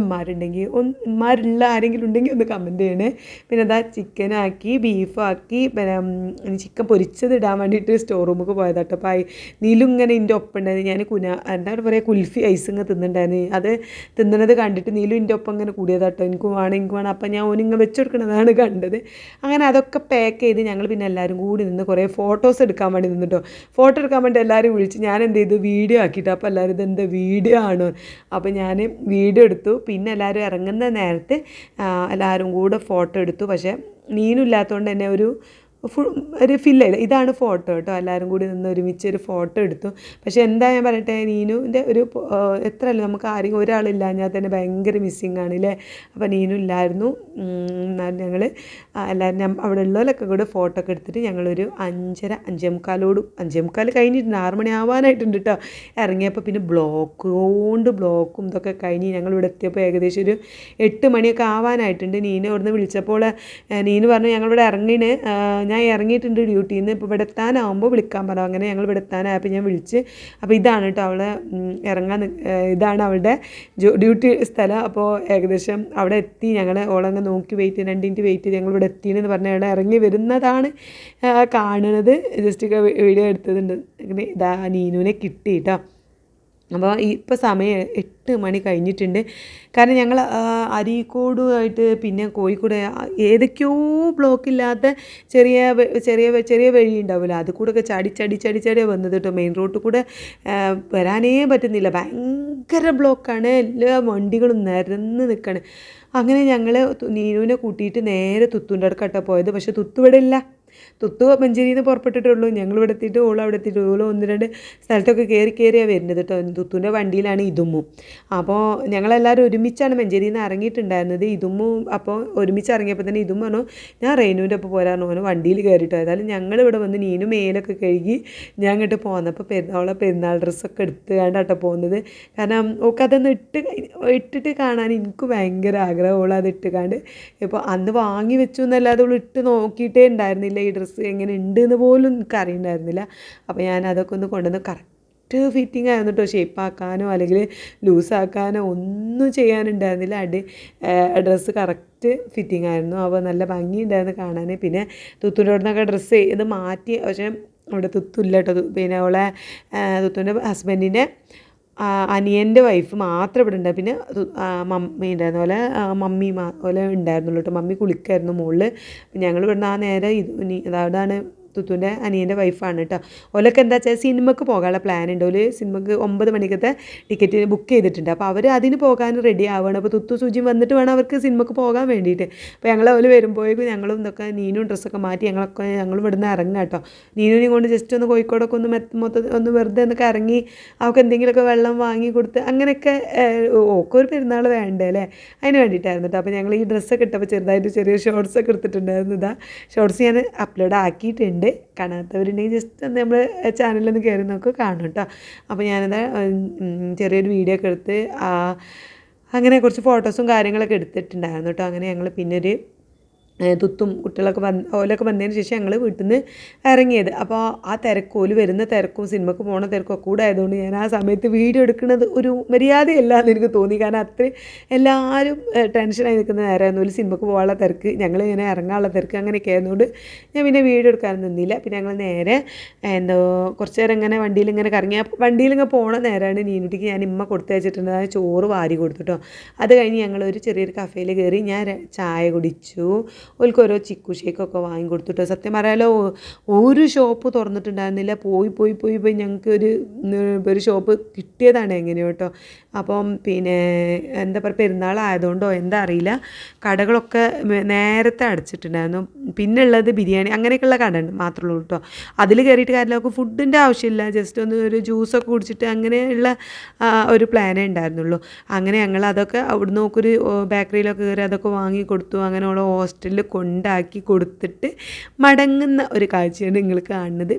ഉമ്മാരുള്ള ആരെങ്കിലും ഉണ്ടെങ്കിൽ ഒന്ന് കമൻറ്റ് ചെയ്യണേ. പിന്നെ അതാ ചിക്കനാക്കി ബീഫാക്കി പിന്നെ ചിക്കൻ പൊരിച്ചത് ഇടാൻ വേണ്ടിയിട്ട് സ്റ്റോർ റൂമിലേക്ക് പോയതാട്ടോ. അപ്പോൾ നീലും ഇങ്ങനെ എൻ്റെ ഒപ്പം ഉണ്ടായിരുന്നു. ഞാൻ എന്താണ് പറയുക കുൽഫി ഐസിങ് തിന്നുന്നുണ്ടായിരുന്നു. അത് തിന്നണത് കണ്ടിട്ട് നീലും എൻ്റെ ഒപ്പം ഇങ്ങനെ കൂടിയതാട്ടോ. എനിക്ക് വേണം. അപ്പം ഞാൻ ഓനിങ്ങനെ വെച്ച് കൊടുക്കണതാണ് കണ്ടത്. അങ്ങനെ അതൊക്കെ പാക്ക് ചെയ്ത് ഞങ്ങൾ പിന്നെ എല്ലാവരും കൂടി നിന്ന് കുറേ ഫോട്ടോസ് എടുക്കാൻ വേണ്ടി നിന്നിട്ടോ. ഫോട്ടോ എടുക്കാൻ വേണ്ടി എല്ലാവരും വിളിച്ച് ഞാൻ എന്ത് ചെയ്തു വീഡിയോ ആക്കിയിട്ടോ. അപ്പോൾ എല്ലാവരും ഇതെന്താ വീഡിയോ ആണോ, അപ്പോൾ ഞാൻ വീഡിയോ എടുത്തു. പിന്നെ എല്ലാവരും ഇറങ്ങുന്ന നേരത്ത് എല്ലാവരും കൂടെ ഫോട്ടോ എടുത്തു. പക്ഷേ നീനും ഇല്ലാത്തതുകൊണ്ട് തന്നെ ഒരു ഫില്ലായില്ല. ഇതാണ് ഫോട്ടോ കേട്ടോ. എല്ലാവരും കൂടി നിന്ന് ഒരുമിച്ച് ഒരു ഫോട്ടോ എടുത്തു. പക്ഷേ എന്താ ഞാൻ പറയട്ടെ, നീനുവിൻ്റെ എത്രയല്ല നമുക്ക് ആരെങ്കിലും ഒരാളില്ലാഞ്ഞാൽ തന്നെ ഭയങ്കര മിസ്സിങ് ആണല്ലേ. അപ്പോൾ നീനും ഇല്ലായിരുന്നു. ഞങ്ങൾ എല്ലാവരും അവിടെ ഉള്ളവരൊക്കെ കൂടെ ഫോട്ടോ ഒക്കെ എടുത്തിട്ട് ഞങ്ങളൊരു 5:45 കഴിഞ്ഞിട്ടുണ്ട്, 6 മണി ആവാനായിട്ടുണ്ട് കേട്ടോ ഇറങ്ങിയപ്പോൾ. പിന്നെ ബ്ലോക്കും ഇതൊക്കെ കഴിഞ്ഞ് ഞങ്ങളിവിടെ എത്തിയപ്പോൾ ഏകദേശം ഒരു 8 മണിയൊക്കെ ആവാനായിട്ടുണ്ട്. നീന അവിടുന്ന് വിളിച്ചപ്പോൾ നീന് പറഞ്ഞു ഞങ്ങളിവിടെ ഇറങ്ങിന്, ഞാൻ ഇറങ്ങിയിട്ടുണ്ട് ഡ്യൂട്ടിയിൽ നിന്ന്, ഇപ്പോൾ ഇവിടെ എത്താനാകുമ്പോൾ വിളിക്കാൻ പറഞ്ഞു. അങ്ങനെ ഞങ്ങൾ ഇവിടെ എത്താനായപ്പോൾ ഞാൻ വിളിച്ച്. അപ്പോൾ ഇതാണ് കേട്ടോ അവളെ ഇതാണ് അവളുടെ ഡ്യൂട്ടി സ്ഥലം. അപ്പോൾ ഏകദേശം അവിടെ എത്തി. ഞങ്ങൾ ഓളങ്ങ് നോക്കി 2 മിനിറ്റ് വെയിറ്റ് ചെയ്ത് ഞങ്ങളിവിടെ എത്തിയെന്ന് പറഞ്ഞാൽ അവിടെ ഇറങ്ങി വരുന്നതാണ് കാണുന്നത്. ജസ്റ്റ് വീഡിയോ എടുത്തതുണ്ട്. ഇതാ നീനുവിനെ കിട്ടി കേട്ടോ. അപ്പോൾ ഇപ്പോൾ സമയം 8 മണി കഴിഞ്ഞിട്ടുണ്ട്. കാരണം ഞങ്ങൾ അരീക്കോടുമായിട്ട് പിന്നെ കോഴിക്കോട് ഏതൊക്കെയോ ബ്ലോക്കില്ലാത്ത ചെറിയ വഴി ഉണ്ടാവില്ല, അത് കൂടെയൊക്കെ ചാടി വന്നത് കേട്ടോ. മെയിൻ റോഡിൽ കൂടെ വരാനേ പറ്റുന്നില്ല, ഭയങ്കര ബ്ലോക്കാണ്, എല്ലാ വണ്ടികളും നിരന്ന് നിൽക്കുകയാണ്. അങ്ങനെ ഞങ്ങൾ നീനുവിനെ കൂട്ടിയിട്ട് നേരെ തുത്തുൻ്റെ അടുക്കട്ടാണ് പോയത്. പക്ഷേ തുത്തു ഇവിടെ ഇല്ല. തുത്തു മഞ്ചേരിയിൽ നിന്ന് പുറപ്പെട്ടിട്ടുള്ളൂ. ഞങ്ങളിവിടെ എത്തിയിട്ട് അവിടെ എത്തിയിട്ട് ഓളോ 1-2 സ്ഥലത്തൊക്കെ കയറിയാണ് വരുന്നത് കേട്ടോ. തുത്തുൻ്റെ വണ്ടിയിലാണ് ഇതുമ്മും. അപ്പോൾ ഞങ്ങളെല്ലാവരും ഒരുമിച്ചാണ് മഞ്ചേരിയിൽ നിന്ന് ഇറങ്ങിയിട്ടുണ്ടായിരുന്നത്. ഇതുമ്മും അപ്പോൾ ഒരുമിച്ച് ഇറങ്ങിയപ്പോൾ തന്നെ ഇതും പറഞ്ഞു ഞാൻ റെയിനുവിൻ്റെ ഒപ്പം പോരാന്ന് പറഞ്ഞു വണ്ടിയിൽ കയറിയിട്ടോ. ഏതായാലും ഞങ്ങളിവിടെ വന്ന് നീനും മേലൊക്കെ കഴുകി ഞാൻ ഇങ്ങോട്ട് പോന്നപ്പോൾ ഓളെ പെരുന്നാൾ ഡ്രസ്സൊക്കെ എടുത്ത് കണ്ടാട്ടോ പോകുന്നത്. കാരണം ഓക്കെ അതൊന്ന് ഇട്ടിട്ട് കാണാൻ എനിക്ക് ഭയങ്കര ആഗ്രഹം. ഓളത് ഇട്ടുകാണ്ട് ഇപ്പോൾ അന്ന് വാങ്ങി വെച്ചു എന്നല്ലാതെ ഓൾ ഇട്ട് നോക്കിയിട്ടേ ഉണ്ടായിരുന്നില്ല ഈ ഡ്രസ്സ് എങ്ങനെ ഉണ്ട് എന്ന് പോലും എനിക്ക് അറിയണ്ടായിരുന്നില്ല. അപ്പോൾ ഞാൻ അതൊക്കെ ഒന്ന് കൊണ്ടുവന്ന് കറക്റ്റ് ഫിറ്റിംഗ് ആയിരുന്നു കേട്ടോ. ഷേപ്പാക്കാനോ അല്ലെങ്കിൽ ലൂസാക്കാനോ ഒന്നും ചെയ്യാനുണ്ടായിരുന്നില്ല. ഡ്രസ്സ് കറക്റ്റ് ഫിറ്റിംഗ് ആയിരുന്നു. അപ്പോൾ നല്ല ഭംഗിയുണ്ടായിരുന്നു കാണാൻ. പിന്നെ തുത്തുൻ്റെ അവിടെ നിന്നൊക്കെ ഡ്രസ്സ് ഇത് മാറ്റി, പക്ഷേ അവിടെ തുത്തില്ല കേട്ടോ. പിന്നെ അവളെ തുത്തുൻ്റെ ഹസ്ബൻഡിൻ്റെ അനിയൻ്റെ വൈഫ് മാത്രം ഇവിടെ ഉണ്ടായി. പിന്നെ മമ്മി ഉണ്ടായിരുന്ന പോലെ മമ്മി പോലെ ഉണ്ടായിരുന്നുള്ളൂ കേട്ടോ. മമ്മി കുളിക്കായിരുന്നു മുകളിൽ. ഞങ്ങൾ ഇവിടുന്ന് ആ നേരെ അതാണ് തുത്തുൻ്റെ അനിയൻ്റെ വൈഫാണ് കേട്ടോ. ഓലൊക്കെ എന്താ വെച്ചാൽ സിനിമക്ക് പോകാനുള്ള പ്ലാൻ ഉണ്ട്. ഒരു സിനിമക്ക് 9 മണിക്കത്തെ ടിക്കറ്റ് ബുക്ക് ചെയ്തിട്ടുണ്ട്. അപ്പോൾ അവർ അതിന് പോകാൻ റെഡി ആവുകയാണ്. അപ്പോൾ തുത്തു സുജിയും വന്നിട്ട് വേണം അവർക്ക് സിനിമക്ക് പോകാൻ വേണ്ടിയിട്ട്. അപ്പോൾ ഓല് വരുമ്പോഴേക്കും ഞങ്ങളും ഇതൊക്കെ നീനും ഡ്രസ്സൊക്കെ മാറ്റി ഞങ്ങൾ ഇവിടുന്ന് ഇറങ്ങാം കേട്ടോ. നീനുവിനെയും കൊണ്ട് ജസ്റ്റ് ഒന്ന് കോഴിക്കോടൊക്കെ ഒന്ന് വെറുതെ ഒന്ന് ഇറങ്ങി അവൾക്ക് എന്തെങ്കിലുമൊക്കെ വെള്ളം വാങ്ങി കൊടുത്ത് അങ്ങനെയൊക്കെ ഒരു പെരുന്നാൾ വേണ്ടേ അല്ലേ, അതിന് വേണ്ടിയിട്ടായിരുന്നു കേട്ടോ. അപ്പോൾ ഞങ്ങൾ ഈ ഡ്രസ്സൊക്കെ ഇട്ടപ്പോൾ ചെറുതായിട്ട് ചെറിയ ഷോർട്സൊക്കെ എടുത്തിട്ടുണ്ടായിരുന്നു. ഷോർട്സ് ഞാൻ അപ്ലോഡ് ആക്കിയിട്ടുണ്ട്. കാണാത്തവരുണ്ടെങ്കിൽ ജസ്റ്റ് ഒന്ന് നമ്മൾ ചാനലൊന്ന് കയറി നോക്കുക, കാണും കേട്ടോ. അപ്പോൾ ഞാനത് ചെറിയൊരു വീഡിയോ ഒക്കെ എടുത്ത് അങ്ങനെ കുറച്ച് ഫോട്ടോസും കാര്യങ്ങളൊക്കെ എടുത്തിട്ടുണ്ടായിരുന്നു കേട്ടോ. അങ്ങനെ ഞങ്ങൾ പിന്നെ തുത്തും കുട്ടികളൊക്കെ ഓലൊക്കെ വന്നതിന് ശേഷം ഞങ്ങൾ വീട്ടിൽ നിന്ന് ഇറങ്ങിയത്. അപ്പോൾ ആ ഓല് വരുന്ന തിരക്കും സിനിമക്ക് പോകുന്ന തിരക്കും ഒക്കെ കൂടെ ആയതുകൊണ്ട് ഞാൻ ആ സമയത്ത് വീഡിയോ എടുക്കുന്നത് ഒരു മര്യാദയല്ല എന്ന് എനിക്ക് തോന്നി. കാരണം അത്രയും എല്ലാവരും ടെൻഷനായി നിൽക്കുന്ന നേരമായിരുന്നു. ഒരു സിനിമക്ക് പോകാനുള്ള തിരക്ക്, ഞങ്ങളിങ്ങനെ ഇറങ്ങാനുള്ള തിരക്ക് അങ്ങനെയൊക്കെ ആയതുകൊണ്ട് ഞാൻ പിന്നെ വീഡിയോ എടുക്കാൻ നിന്നില്ല. പിന്നെ ഞങ്ങൾ നേരെ കുറച്ച് നേരം ഇങ്ങനെ വണ്ടിയിലിങ്ങനെ കറങ്ങി വണ്ടിയിലിങ്ങനെ പോണ നേരമാണ് നീനുട്ടിക്ക് ഞാൻ ഇമ്മ കൊടുത്തയച്ചിട്ടുണ്ട് ചോറ് വാരി കൊടുത്തു കേട്ടോ. അത് കഴിഞ്ഞ് ഞങ്ങളൊരു ചെറിയൊരു കഫേയിൽ കയറി ഞാൻ ചായ കുടിച്ചു. ഓൽക്ക് ഓരോ ചിക്കു ഷേക്കൊക്കെ വാങ്ങി കൊടുത്തിട്ടോ. സത്യം പറയാലോ ഒരു ഷോപ്പ് തുറന്നിട്ടുണ്ടായിരുന്നില്ല. പോയി ഞങ്ങൾക്ക് ഒരു ഷോപ്പ് കിട്ടിയതാണ് എങ്ങനെയോ കേട്ടോ. അപ്പം പിന്നെ എന്താ പറയുക, പെരുന്നാളായതുകൊണ്ടോ എന്താ അറിയില്ല, കടകളൊക്കെ നേരത്തെ അടച്ചിട്ടുണ്ടായിരുന്നു. പിന്നെ ഉള്ളത് ബിരിയാണി അങ്ങനെയൊക്കെയുള്ള കട മാത്രമേ ഉള്ളൂ കേട്ടോ. അതിൽ കയറിയിട്ട് കാര്യമില്ല, നമുക്ക് ഫുഡിൻ്റെ ആവശ്യമില്ല, ജസ്റ്റ് ഒന്ന് ഒരു ജ്യൂസൊക്കെ കുടിച്ചിട്ട് അങ്ങനെയുള്ള ഒരു പ്ലാനേ ഉണ്ടായിരുന്നുള്ളൂ. അങ്ങനെ ഞങ്ങൾ അതൊക്കെ അവിടെ നോക്കൊരു ബേക്കറിയിലൊക്കെ കയറി അതൊക്കെ വാങ്ങി കൊടുത്തു. അങ്ങനെയുള്ള ഹോസ്റ്റലിൽ കൊണ്ടാക്കി കൊടുത്തിട്ട് മടങ്ങുന്ന ഒരു കാഴ്ചയാണ് നിങ്ങൾ കാണുന്നത്.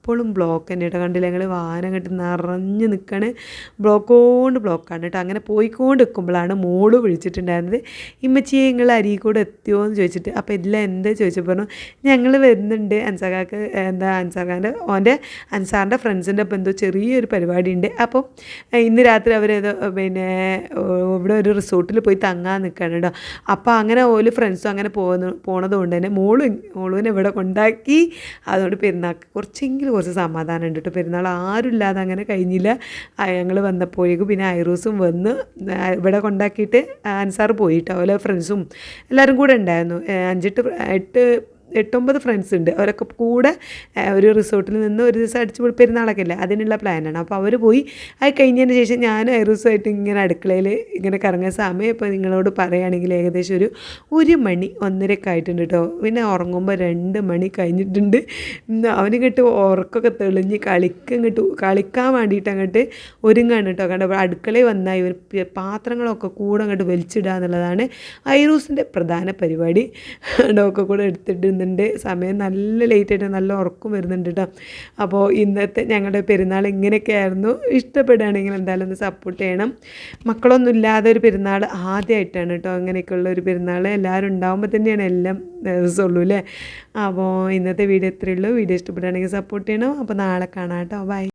എപ്പോഴും ബ്ലോക്ക് തന്നെ കേട്ടോ. കണ്ടില്ല ഞങ്ങൾ വാഹനം കെട്ടി നിറഞ്ഞ് നിൽക്കുകയാണ്, ബ്ലോക്കാണ് കേട്ടോ. അങ്ങനെ പോയിക്കൊണ്ട് നിൽക്കുമ്പോഴാണ് മോള് വിളിച്ചിട്ടുണ്ടായിരുന്നത്, ഇമ്മച്ചിയെ നിങ്ങൾ അരീക്കോട് എത്തിയോ എന്ന് ചോദിച്ചിട്ട്. അപ്പോൾ ഇല്ല എന്താ ചോദിച്ചപ്പോൾ പറഞ്ഞു ഞങ്ങൾ വരുന്നുണ്ട്, അൻസാർക്ക് അൻസാറിൻ്റെ അൻസാറിൻ്റെ ഫ്രണ്ട്സിൻ്റെ ഒപ്പം എന്തോ ചെറിയൊരു പരിപാടി ഉണ്ട്. അപ്പം ഇന്ന് രാത്രി അവരേതോ പിന്നെ ഇവിടെ ഒരു റിസോർട്ടിൽ പോയി തങ്ങാൻ നിൽക്കുകയാണ് കേട്ടോ. അപ്പോൾ അങ്ങനെ ഓല് ഫ്രണ്ട്സും അങ്ങനെ പോണത് കൊണ്ട് തന്നെ മോളുവിനെ ഇവിടെ കൊണ്ടാക്കി. അതുകൊണ്ട് പെരുന്നാൾക്ക് കുറച്ച് സമാധാനം ഉണ്ട് കേട്ടോ. പെരുന്നാൾ ആരും ഇല്ലാതെ അങ്ങനെ കഴിഞ്ഞില്ല. ഞങ്ങൾ വന്നപ്പോഴേക്കും പിന്നെ ഐറൂസും വന്ന് ഇവിടെ കൊണ്ടാക്കിയിട്ട് അൻസാർ പോയിട്ടോ. ഓരോ ഫ്രണ്ട്സും എല്ലാവരും കൂടെ ഉണ്ടായിരുന്നു. 8-9 ഫ്രണ്ട്സ് ഉണ്ട്. അവരൊക്കെ കൂടെ ഒരു റിസോർട്ടിൽ നിന്ന് ഒരു ദിവസം അടിച്ചു പെരുന്നാളൊക്കെ ഇല്ലേ അതിനുള്ള പ്ലാനാണ്. അപ്പോൾ അവർ പോയി അത് കഴിഞ്ഞതിന് ശേഷം ഞാൻ ഐറൂസുമായിട്ട് ഇങ്ങനെ അടുക്കളയിൽ ഇങ്ങനെ കറങ്ങുന്ന സമയം ഇപ്പോൾ നിങ്ങളോട് പറയുകയാണെങ്കിൽ ഏകദേശം ഒരു 1 മണി 1:30 ആയിട്ടുണ്ട് കേട്ടോ. പിന്നെ ഉറങ്ങുമ്പോൾ 2 മണി കഴിഞ്ഞിട്ടുണ്ട്. അവന് ഇങ്ങോട്ട് ഉറക്കമൊക്കെ തെളിഞ്ഞ് കളിക്കാൻ വേണ്ടിയിട്ട് അങ്ങോട്ട് ഒരുങ്ങാണ് കേട്ടോ. കണ്ടപ്പോൾ അടുക്കളയിൽ വന്നാൽ ഇവർ പാത്രങ്ങളൊക്കെ കൂടെ അങ്ങോട്ട് വലിച്ചിടുക എന്നുള്ളതാണ് ഐറൂസിൻ്റെ പ്രധാന പരിപാടി. ഒക്കെ കൂടെ എടുത്തിട്ട് സമയം നല്ല ലേറ്റായിട്ട് നല്ല ഉറക്കം വരുന്നുണ്ട് കേട്ടോ. അപ്പോൾ ഇന്നത്തെ ഞങ്ങളുടെ പെരുന്നാൾ ഇങ്ങനെയൊക്കെ ആയിരുന്നു. ഇഷ്ടപ്പെടുകയാണെങ്കിൽ എന്തായാലും ഒന്ന് സപ്പോർട്ട് ചെയ്യണം. മക്കളൊന്നും ഇല്ലാതെ ഒരു പെരുന്നാൾ ആദ്യമായിട്ടാണ് കേട്ടോ. അങ്ങനെയൊക്കെയുള്ള ഒരു പെരുന്നാൾ എല്ലാവരും ഉണ്ടാകുമ്പോൾ തന്നെയാണ് എല്ലാം രസമുള്ളൂ അല്ലേ. അപ്പോൾ ഇന്നത്തെ വീഡിയോ ഇത്രയേ ഉള്ളൂ. വീഡിയോ ഇഷ്ടപ്പെടുകയാണെങ്കിൽ സപ്പോർട്ട് ചെയ്യണം. അപ്പോൾ നാളെ കാണാം കേട്ടോ. ബൈ.